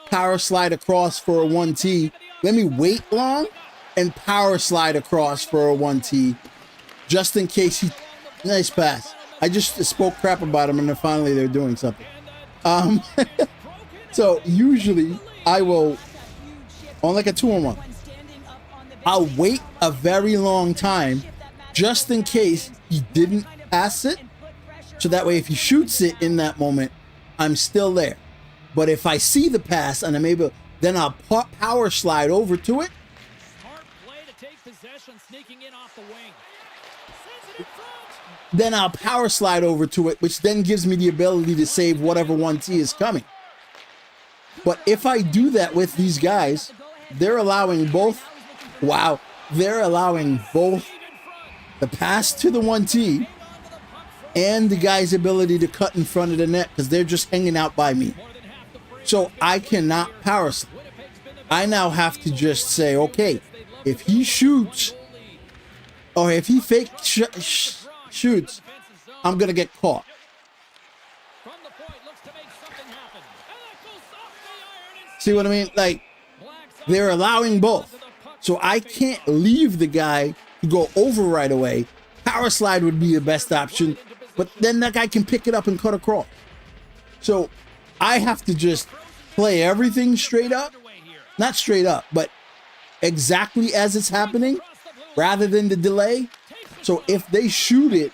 Speaker 1: power slide across for a 1T. Let me wait long and power slide across for a 1T, just in case he. Nice pass. I just spoke crap about him, and then finally they're doing something. So usually I will, on like a 2-on-1, I'll wait a very long time, just in case he didn't pass it. So that way, if he shoots it in that moment, I'm still there. But if I see the pass and I'm able, then I'll power slide over to it.
Speaker 2: Smart play to take possession, sneaking in off the wing. Sends it in front.
Speaker 1: Then I'll power slide over to it, which then gives me the ability to save whatever 1T is coming. But if I do that with these guys, they're allowing both. Wow, they're allowing both the pass to the 1T and the guy's ability to cut in front of the net because they're just hanging out by me. So I cannot power slide. I now have to just say, okay, if he shoots or if he fake shoots, I'm going to get caught.
Speaker 2: From the point, looks to make something happen. And that goes off the iron and
Speaker 1: See what I mean? Like, they're allowing both. So I can't leave the guy to go over right away. Power slide would be the best option, but then that guy can pick it up and cut across. So I have to just play everything straight up. Not straight up, but exactly as it's happening rather than the delay. So if they shoot it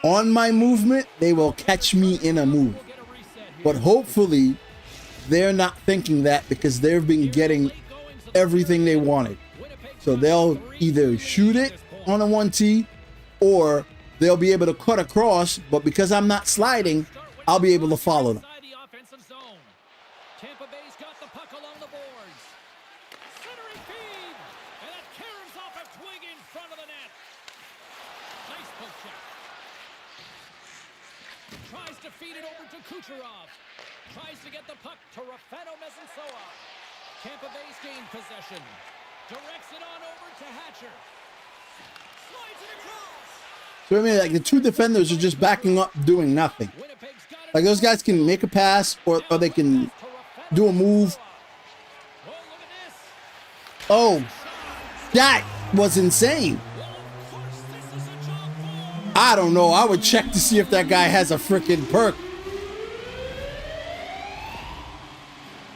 Speaker 1: on my movement, they will catch me in a move. But hopefully they're not thinking that because they've been getting everything they wanted. So they'll either shoot it on a 1T or they'll be able to cut across, but because I'm not sliding, I'll be able to follow them.
Speaker 2: Tampa Bay's got the puck along the boards. Centering feed. And that caroms off a twig in front of the net. Nice poke check. Tries to feed it over to Kucherov. Tries to get the puck to Rafano Mezansoa. Tampa Bay's gained possession. Directs it on over to Hatcher. Slides it across.
Speaker 1: So I mean, like the two defenders are just backing up, doing nothing.
Speaker 2: Winnipeg's got it.
Speaker 1: Like those guys can make a pass or they can do a move.
Speaker 2: Oh, look at this.
Speaker 1: Oh, that was insane.
Speaker 2: Well, of course, this is a job for.
Speaker 1: I don't know. I would check to see if that guy has a freaking perk.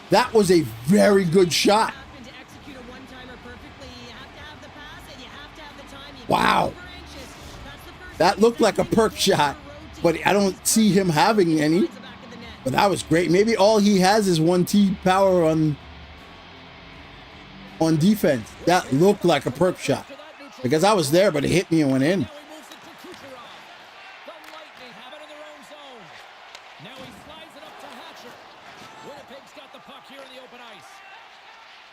Speaker 1: That was a very good shot.
Speaker 3: To execute a one-timer perfectly, you have to have the pass and you have to have the time. You
Speaker 1: Wow.
Speaker 3: can't be overanxious. That's the first
Speaker 1: That looked like a perk shot, but I don't see him having any.
Speaker 3: the back of the net.
Speaker 1: But that was great. Maybe all he has is 1T power on defense. That looked like a perk shot because I was there, but it hit me and went in.
Speaker 2: Now he moves it to Kucherov. The Lightning have it in their own zone. Now he slides it up to Hatcher. Winnipeg's got the puck here in the open ice.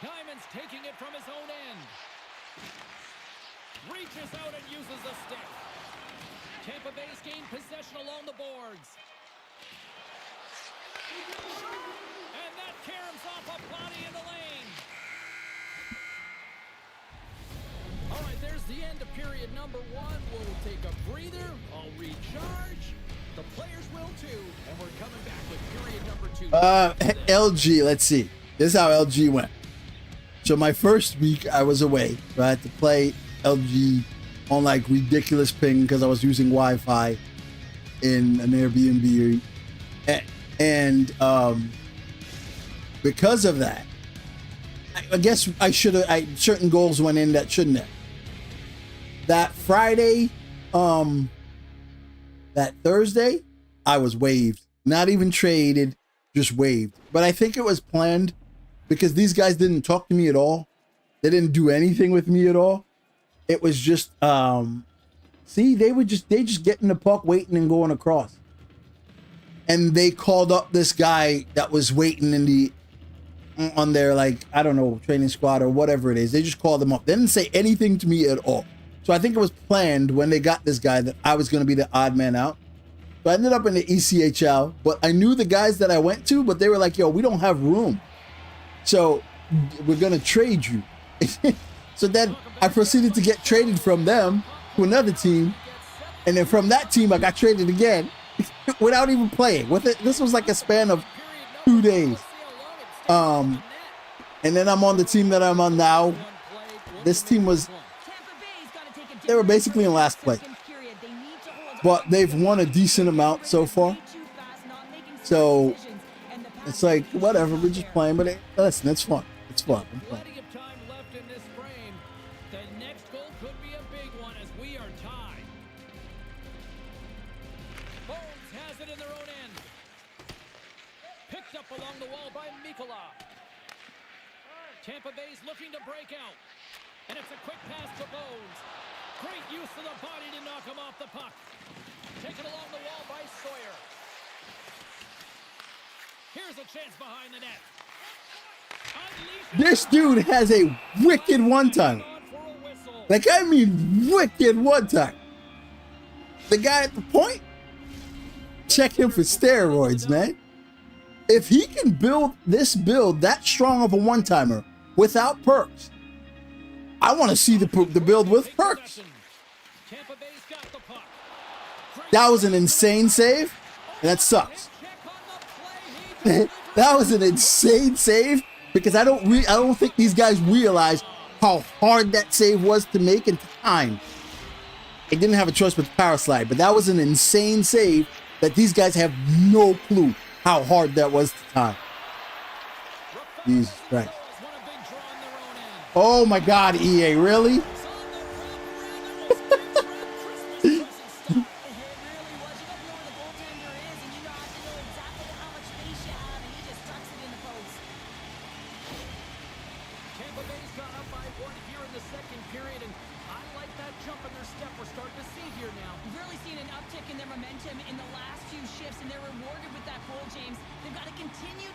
Speaker 2: Diamond's taking it from his own end. Reaches out and uses the stick. Tampa Bay's gained possession along the boards. And that caroms off a body in the lane. All right, there's the end of period number one. We'll take a breather. I'll recharge. The players will too. And we're coming back with period number two.
Speaker 1: LG, let's see. This is how LG went. So my first week I was away. So I had to play LG on like ridiculous ping because I was using Wi-Fi in an Airbnb. And because of that, I guess I should have, certain goals went in that shouldn't have. That Friday, that Thursday, I was waived. Not even traded, just waived. But I think it was planned because these guys didn't talk to me at all. They didn't do anything with me at all. It was just, see, they just getting the puck, waiting and going across. And they called up this guy that was waiting on their, like, I don't know, training squad or whatever it is. They just called him up. They didn't say anything to me at all. So I think it was planned when they got this guy that I was going to be the odd man out. So I ended up in the ECHL, but I knew the guys that I went to, but they were like, yo, we don't have room. So we're going to trade you. So then I proceeded to get traded from them to another team. And then from that team, I got traded again without even playing. With it, this was like a span of 2 days. And then I'm on the team that I'm on now. This team was, they were basically in last place, but they've won a decent amount so far. So it's like, whatever, we're just playing, but listen, it's fun. It's fun. I'm playing.
Speaker 2: Plenty of time left in this frame. The next goal could be a big one as we are tied. Bones has it in their own end. Picked up along the wall by Mikola. Tampa Bay's looking to break out. And it's a quick pass to Bones. Great use of the body to knock him off the puck. Taken along the wall by Sawyer. Here's a chance behind the net.
Speaker 1: This dude has a wicked one-time. Like, I mean, wicked one-time. The guy at the point, check him for steroids, man. If he can build this build that strong of a one-timer without perks, I want to see the build with perks. That was an insane save, and that sucks. That was an insane save because I don't think these guys realize how hard that save was to make in time. They didn't have a choice but to power slide, but that was an insane save that these guys have no clue how hard that was to time. Jesus Christ. Oh my God, EA, really?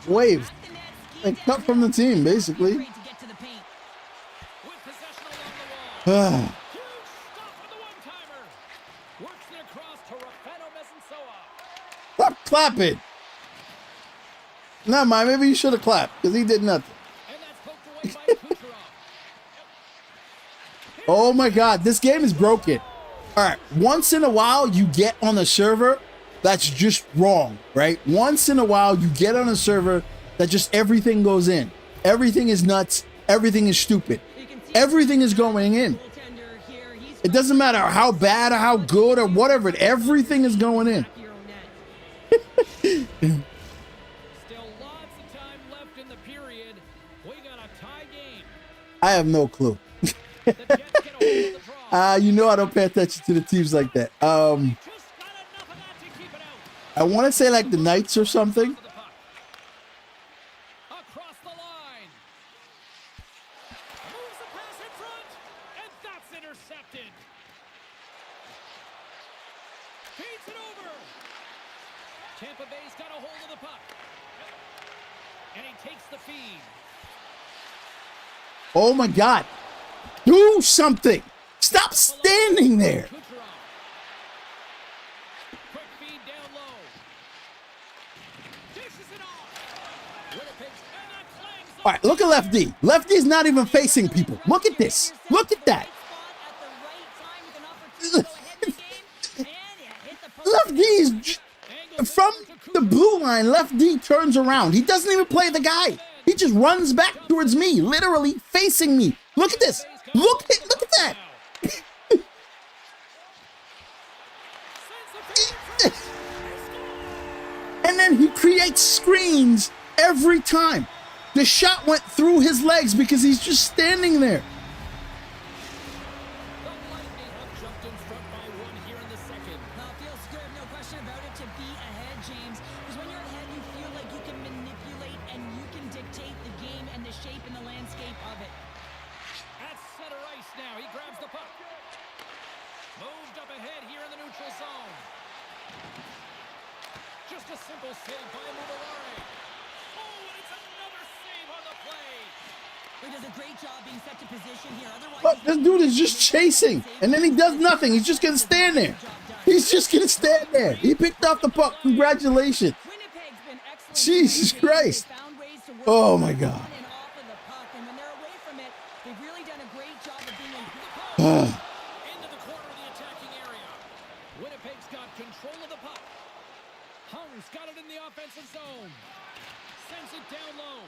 Speaker 1: Waves. They cut from the team, basically. Stop clapping. Never mind, maybe you should have clapped, because he did nothing. Oh my God, this game is broken. Alright, once in a while you get on a server that's just wrong, right? Once in a while you get on a server that just everything goes in. Everything is nuts. Everything is stupid. Everything is going in. It doesn't matter how bad or how good or whatever. Everything is going in.
Speaker 2: Still lots of time left in the period. We got a tie game.
Speaker 1: I have no clue. You know I don't pay attention to the teams like that. I want to say like the Knights or something.
Speaker 2: Across the line. Moves the pass in front, and that's intercepted. Feeds it over. Tampa Bay's got a hold of the puck. And he takes the feed.
Speaker 1: Oh my God. Do something. Stop standing there. All right, look at Left D. Left D is not even facing people. Look at this. Look at that. Left D is from the blue line. Left D turns around. He doesn't even play the guy. He just runs back towards me, literally facing me. Look at this. Look at that. And then he creates screens every time. The shot went through his legs because he's just standing there. Look, this dude is just chasing, and then he does nothing. He's just gonna stand there. He's just gonna stand there. He picked up the puck. Congratulations. Jesus Christ. Oh my God.
Speaker 2: got control of the puck. Hung's got it in the offensive zone. Sends it down low.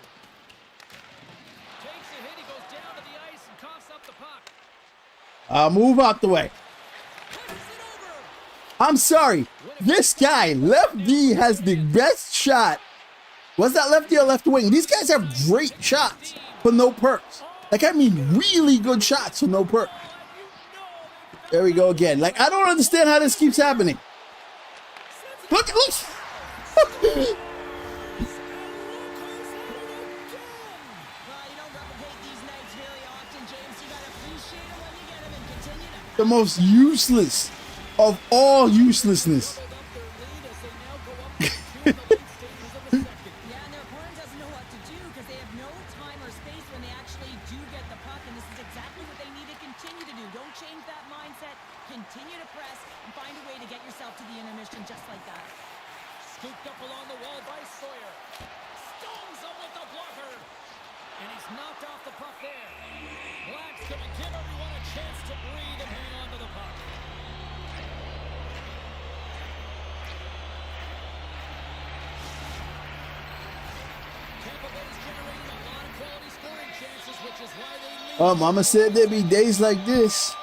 Speaker 2: Takes a hit. He goes down to the ice and coughs up the puck.
Speaker 1: Move out the way.
Speaker 2: Pushes it over.
Speaker 1: I'm sorry. This guy, left D, has the best shot. Was that lefty or left wing? These guys have great shots for no perks. Like, I mean, really good shots for no perks. There we go again. Like, I don't understand how this keeps happening. Look.
Speaker 3: Well, you don't replicate these nights very often, James. You gotta appreciate it when you get them and continue to.
Speaker 1: The most useless of all uselessness.
Speaker 3: Yeah, and their opponent doesn't know what to do because they have no time or space when they actually do get the puck, and this is exactly what they need to continue to do. Don't change that mindset. Continue to press and find a way to get yourself to the intermission just like that.
Speaker 2: Scooped up along the wall by Sawyer. Stones him with the blocker. And he's knocked off the puck there. Black's going to give everyone a chance to breathe and hang on to the puck. Tampa Bay's generating a lot of quality scoring chances, which is why they lead.
Speaker 1: Oh, Mama said there'd be days like this.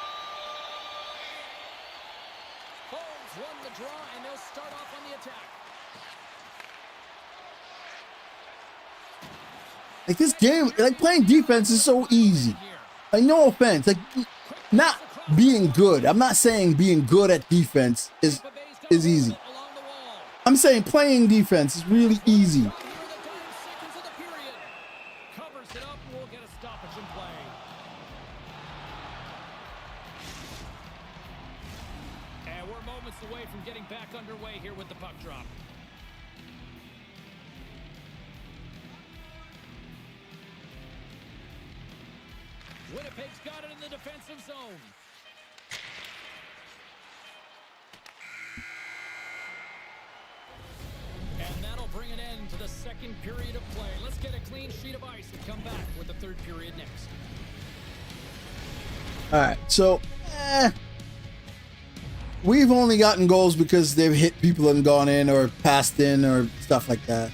Speaker 2: Foles won the draw, and they'll start off on the attack.
Speaker 1: Like, this game, like, playing defense is so easy. Like, no offense. Like, not being good. I'm not saying being good at defense is easy.
Speaker 2: Along the wall.
Speaker 1: I'm saying playing defense is really easy.
Speaker 2: Here are the dying seconds of the period. Covers it up, and we'll get a stoppage in play. And we're moments away from getting back underway here with the puck drop. Winnipeg's got it in the defensive zone. And that'll bring an end to the second period of play. Let's get a clean sheet of ice and come back with the third period next.
Speaker 1: All right, so we've only gotten goals because they've hit people and gone in or passed in or stuff like that.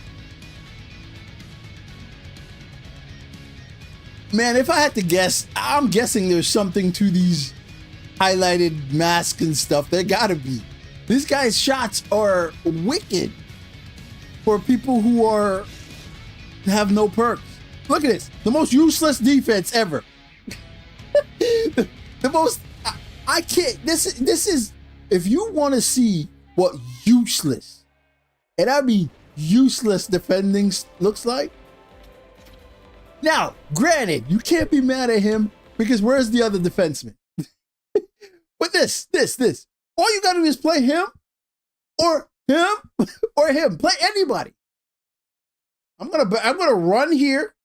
Speaker 1: Man, if I had to guess, I'm guessing there's something to these highlighted masks and stuff. There gotta be. These guys' shots are wicked for people who have no perks. Look at this. The most useless defense ever. the most I can't this is if you want to see what useless, and I mean useless defending looks like. Now, granted, you can't be mad at him because where's the other defenseman? But this. All you gotta do is play him or him or him. Play anybody. I'm gonna run here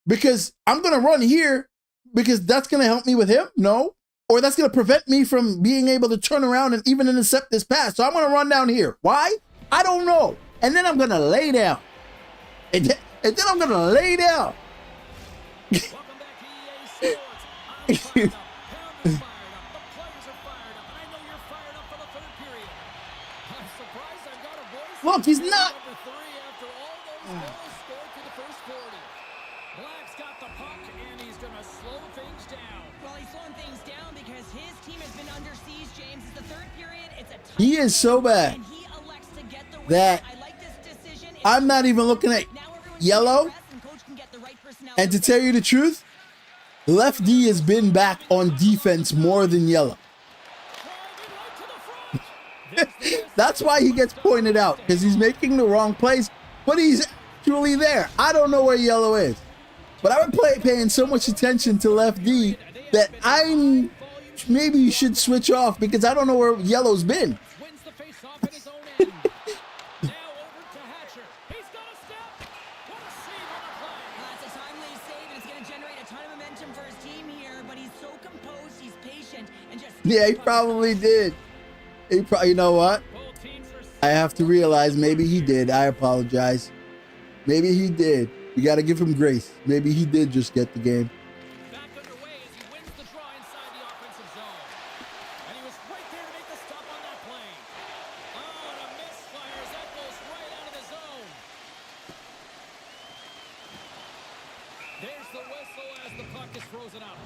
Speaker 1: because that's gonna help me with him. No. Or that's gonna prevent me from being able to turn around and even intercept this pass. So I'm gonna run down here. Why? I don't know. And then I'm gonna lay down. And then I'm gonna lay down.
Speaker 2: Welcome back to EA Sports. I'm fired up. Pound is fired up. The players are fired up. And I know you're fired up for the third period. I'm surprised I've got a voice.
Speaker 1: Look, he's
Speaker 2: for
Speaker 1: not.
Speaker 2: number 3 after all those goals scored through the first 40. Black's got the puck, and he's going to slow things down.
Speaker 3: Well, he's slowing things down because his team has been under siege, James. It's the third period. It's a tight
Speaker 1: He is so
Speaker 3: game,
Speaker 1: bad
Speaker 3: and he elects to get the win.
Speaker 1: that
Speaker 3: I like this decision.
Speaker 1: I'm not even looking at
Speaker 3: Now everyone's
Speaker 1: yellow.
Speaker 3: press and coach can get the right personnel
Speaker 1: And to
Speaker 3: in
Speaker 1: tell you the truth, left D has been back on defense more than yellow.
Speaker 2: Driving right to the front. There's the miss.
Speaker 1: That's why he gets pointed out, because he's making the wrong plays, but he's actually there. I don't know where yellow is, but I've been paying so much attention to left D that I'm maybe you should switch off because I don't know where yellow's been.
Speaker 2: Wins the face-off at his own end. Now over to Hatcher. He's got a step. What a save on the play.
Speaker 3: It's a timely save, and it's going to generate a ton of momentum for his team here, but he's so composed, he's patient, and just...
Speaker 1: Yeah, he probably did. You know what?
Speaker 2: Both teams are
Speaker 1: I have to realize maybe he did. I apologize. Maybe he did. You got to give him grace. Maybe he did just get the game.
Speaker 2: back underway as he wins the draw inside the offensive zone. And he was right there to make the stop on that play. There's the whistle as the puck is frozen up.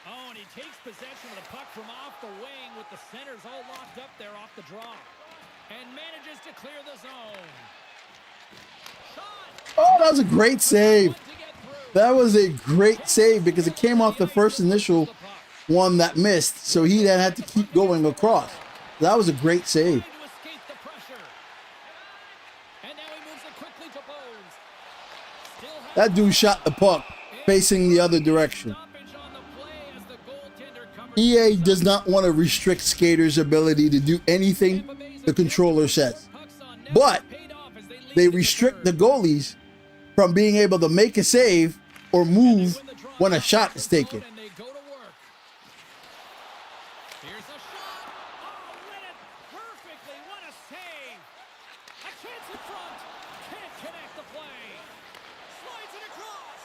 Speaker 2: Oh, and he takes possession of the puck from off the wing with the centers all locked up there off the draw. And manages to clear the zone. Shot!
Speaker 1: Oh, that was a great save. That was a great save because it came off the first initial one that missed, so he then had to keep going across. That was a great save.
Speaker 2: Trying to escape the pressure. And now he moves it quickly to Bones. Still has
Speaker 1: That dude shot the puck facing the other direction.
Speaker 2: stoppage on the play as the goaltender covers
Speaker 1: EA does not want to restrict skaters' ability to do anything the controller says,
Speaker 2: pucks on net.
Speaker 1: but
Speaker 2: Paid off as they lead
Speaker 1: they
Speaker 2: into the
Speaker 1: restrict the
Speaker 2: third.
Speaker 1: goalies from being able to make a save or move
Speaker 2: Win the draw
Speaker 1: when a
Speaker 2: in the
Speaker 1: shot is
Speaker 2: zone,
Speaker 1: taken.
Speaker 2: and they go to work. Here's a shot. Oh, read it perfectly. What a save. A chance in front. Can't connect the play. Slides it across.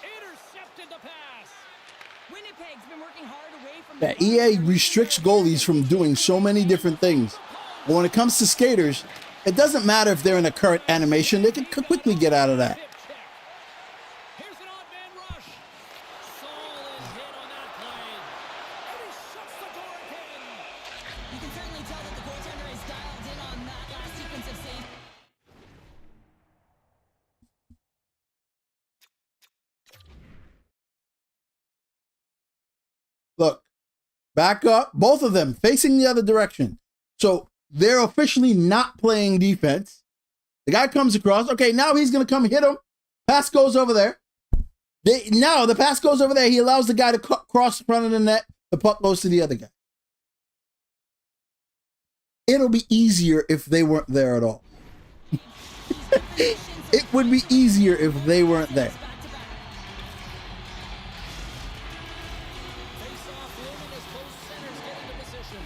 Speaker 2: Intercepted the pass.
Speaker 3: Winnipeg's been working hard away from
Speaker 1: That
Speaker 3: the
Speaker 1: EA restricts goalies from doing so many different things. But when it comes to skaters, it doesn't matter if they're in a current animation, they can quickly get out of that.
Speaker 2: Tip check. Here's an odd man rush. Solid hit on that play. And he shuts the door again.
Speaker 3: You can certainly tell that the goaltender is dialed in on that last sequence of saves.
Speaker 1: Look, back up, both of them facing the other direction. So they're officially not playing defense. The guy comes across. Okay, now he's going to come hit him. Pass goes over there. Now the pass goes over there. He allows the guy to cross the front of the net. The puck goes to the other guy. It'll be easier if they weren't there at all. It would be easier if they weren't there.
Speaker 2: Face off looming as both centers get into position.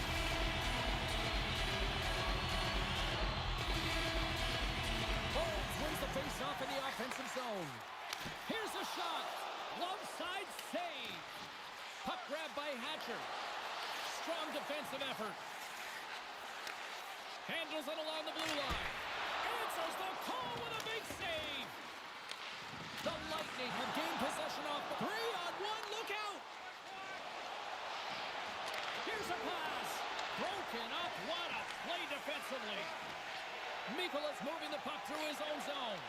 Speaker 2: Bones wins the face off in the offensive zone. Here's a shot. Love side save. Puck grab by Hatcher. Strong defensive effort. Handles it along the blue line. Answers the call with a big save. The Lightning have gained possession off the 3-on-1. Look out. Here's a pass. Broken up. What a play defensively. Mikolas moving the puck through his own zone.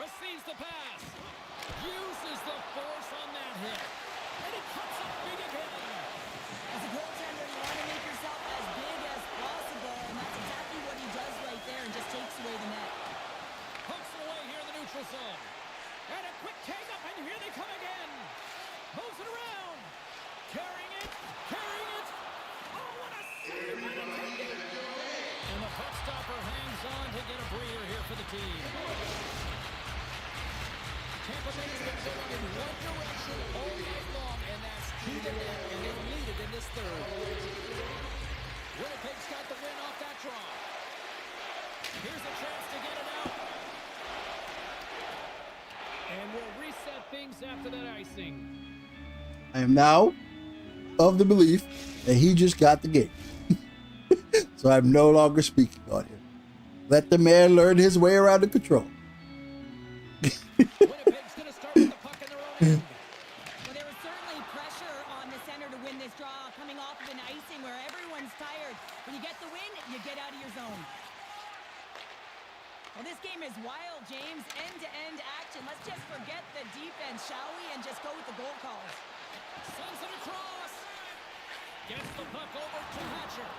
Speaker 2: Receives the pass. Uses the force on that hit. And he cuts up big again.
Speaker 3: As a goaltender, you want to make yourself as big as possible, and that's exactly what he does right there and just takes away the net.
Speaker 2: Hooks it away here in the neutral zone. And a quick tag up, and here they come again. Moves it around. Carrying it. Carrying it. Oh, what a save by the Canadian. And the puck stopper hangs on to get a breather here for the team. Tampa Bay has been going in one direction all night long, and that's to the net, and they lead it in this third. Winnipeg's got the win off that draw. Here's a chance to get it out. And we'll reset things after that icing.
Speaker 1: I am now of the belief that he just got the game. So I'm no longer speaking on him. Let the man learn his way around the control.
Speaker 2: Winnipeg's going to start with the puck in their own end.
Speaker 3: Well, there was certainly pressure on the center to win this draw, coming off of an icing where everyone's tired. When you get the win, you get out of your zone. Well, this game is wild, James. End-to-end action. Let's just forget the defense, shall we, and just go with the goal calls.
Speaker 2: Sends it across. Gets the puck over to Hatcher.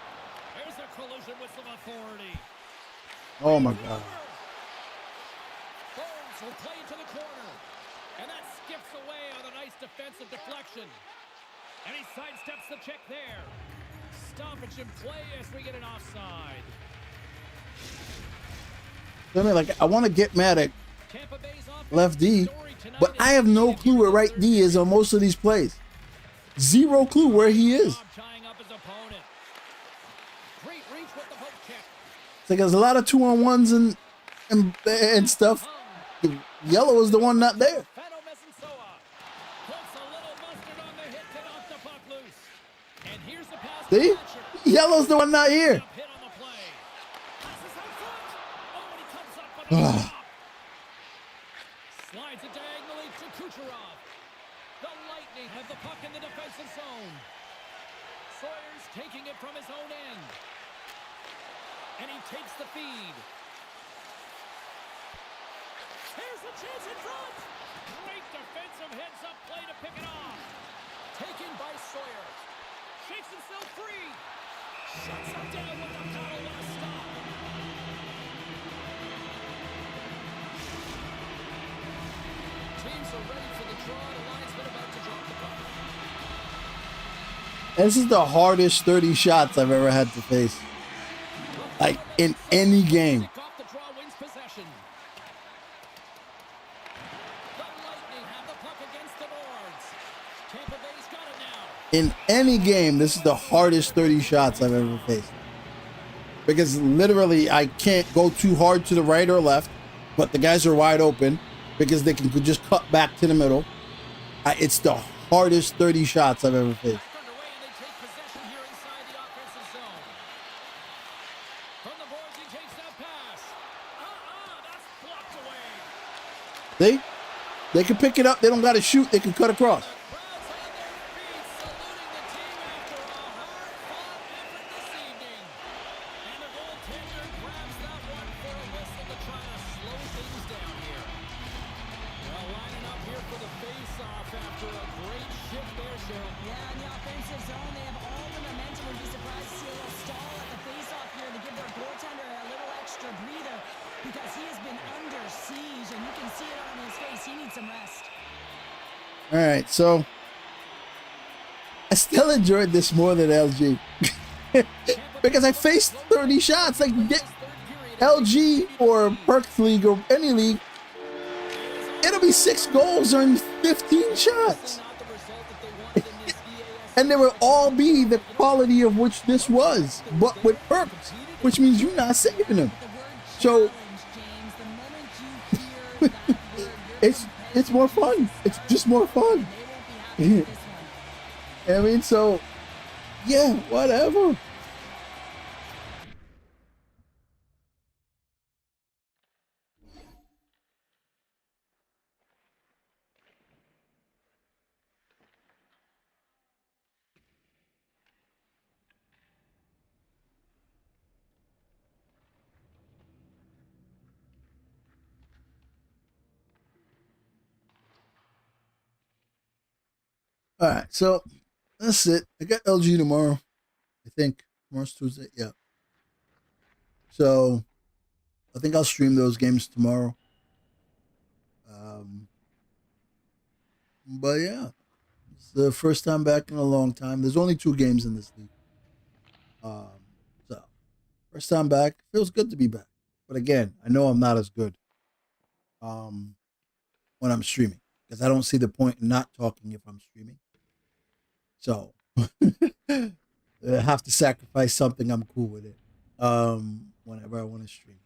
Speaker 2: There's a collision with some authority.
Speaker 1: Oh my God.
Speaker 2: Bones will play it to the corner. And that skips away on a nice defensive deflection. And he sidesteps the check there. Stoppage in play as we get an offside.
Speaker 1: I mean, like, I want to get mad at
Speaker 2: Tampa Bay's offense
Speaker 1: left D,
Speaker 2: story tonight
Speaker 1: but
Speaker 2: is
Speaker 1: I have no
Speaker 2: to
Speaker 1: clue where right D is on most of these plays. Zero clue where he is.
Speaker 2: tying up his opponent. Great reach with the poke check.
Speaker 1: It's like there's a lot of 2-on-1s and stuff. The yellow is the one not there.
Speaker 2: Fano missing
Speaker 1: See? Yellow's the one not here.
Speaker 2: Hit on the play. Passes out front. Oh, and he comes up on a stop. Slides it diagonally to Kucherov. The Lightning have the puck in the defensive zone. Sawyer's taking it from his own end. And he takes the feed. Here's the chance in front. Great defensive heads-up play to pick it off. Taken by Sawyer. Shakes himself free. Shuts him down with the paddle last stop. Teams are ready for the draw. The linesman about to drop the puck.
Speaker 1: This is the hardest 30 shots I've ever had to face. Like, in any game.
Speaker 2: Pick off the draw, wins possession. The Lightning have the puck against the boards. Tampa Bay's got it now.
Speaker 1: In any game, this is the hardest 30 shots I've ever faced. Because literally, I can't go too hard to the right or left, but the guys are wide open because they can just cut back to the middle. It's the hardest 30 shots I've ever faced.
Speaker 2: Back underway, and they take possession here inside the offensive zone. From the boards, he takes that pass. That's blocked away.
Speaker 1: See? They can pick it up. They don't got to shoot. They can cut across.
Speaker 2: Crowds on their feet, saluting the team after a hard-fought effort this evening. And the goaltender grabs that one for a whistle to try to slow things down here. Well, lining up here for the face-off after a great shift there, Cheryl.
Speaker 3: Yeah, in the offensive zone, they have all the momentum. Would be surprised to see a little stall at the face-off here to give their goaltender a little extra breather because he has been under siege, and you can see it on his face. He needs some rest.
Speaker 1: All right, so I still enjoyed this more than LG because I faced 30 shots. Like LG or Perks League or any league, it'll be 6 goals or 15 shots,
Speaker 2: Not the result that they wanted in this EAS.
Speaker 1: and they will all be the quality of which this was, but with Perks, which means you're not saving them.
Speaker 3: The word
Speaker 1: So
Speaker 3: challenge, James, the moment you hear that word, you're
Speaker 1: it's more fun. It's just more fun.
Speaker 3: they won't be happy with this one.
Speaker 1: I mean, so yeah, whatever. All right, so that's it. I got LG tomorrow. I think tomorrow's Tuesday. Yeah. So I think I'll stream those games tomorrow. But yeah, it's the first time back in a long time. There's only 2 games in this league. So first time back. Feels good to be back. But again, I know I'm not as good when I'm streaming because I don't see the point in not talking if I'm streaming. So I have to sacrifice something. I'm cool with it. Whenever I want to stream.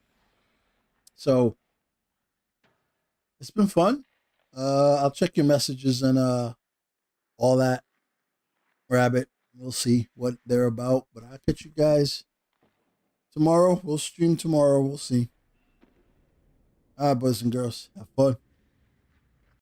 Speaker 1: So it's been fun. I'll check your messages and all that. Rabbit. We'll see what they're about. But I'll catch you guys tomorrow. We'll stream tomorrow. We'll see. All right, boys and girls. Have fun.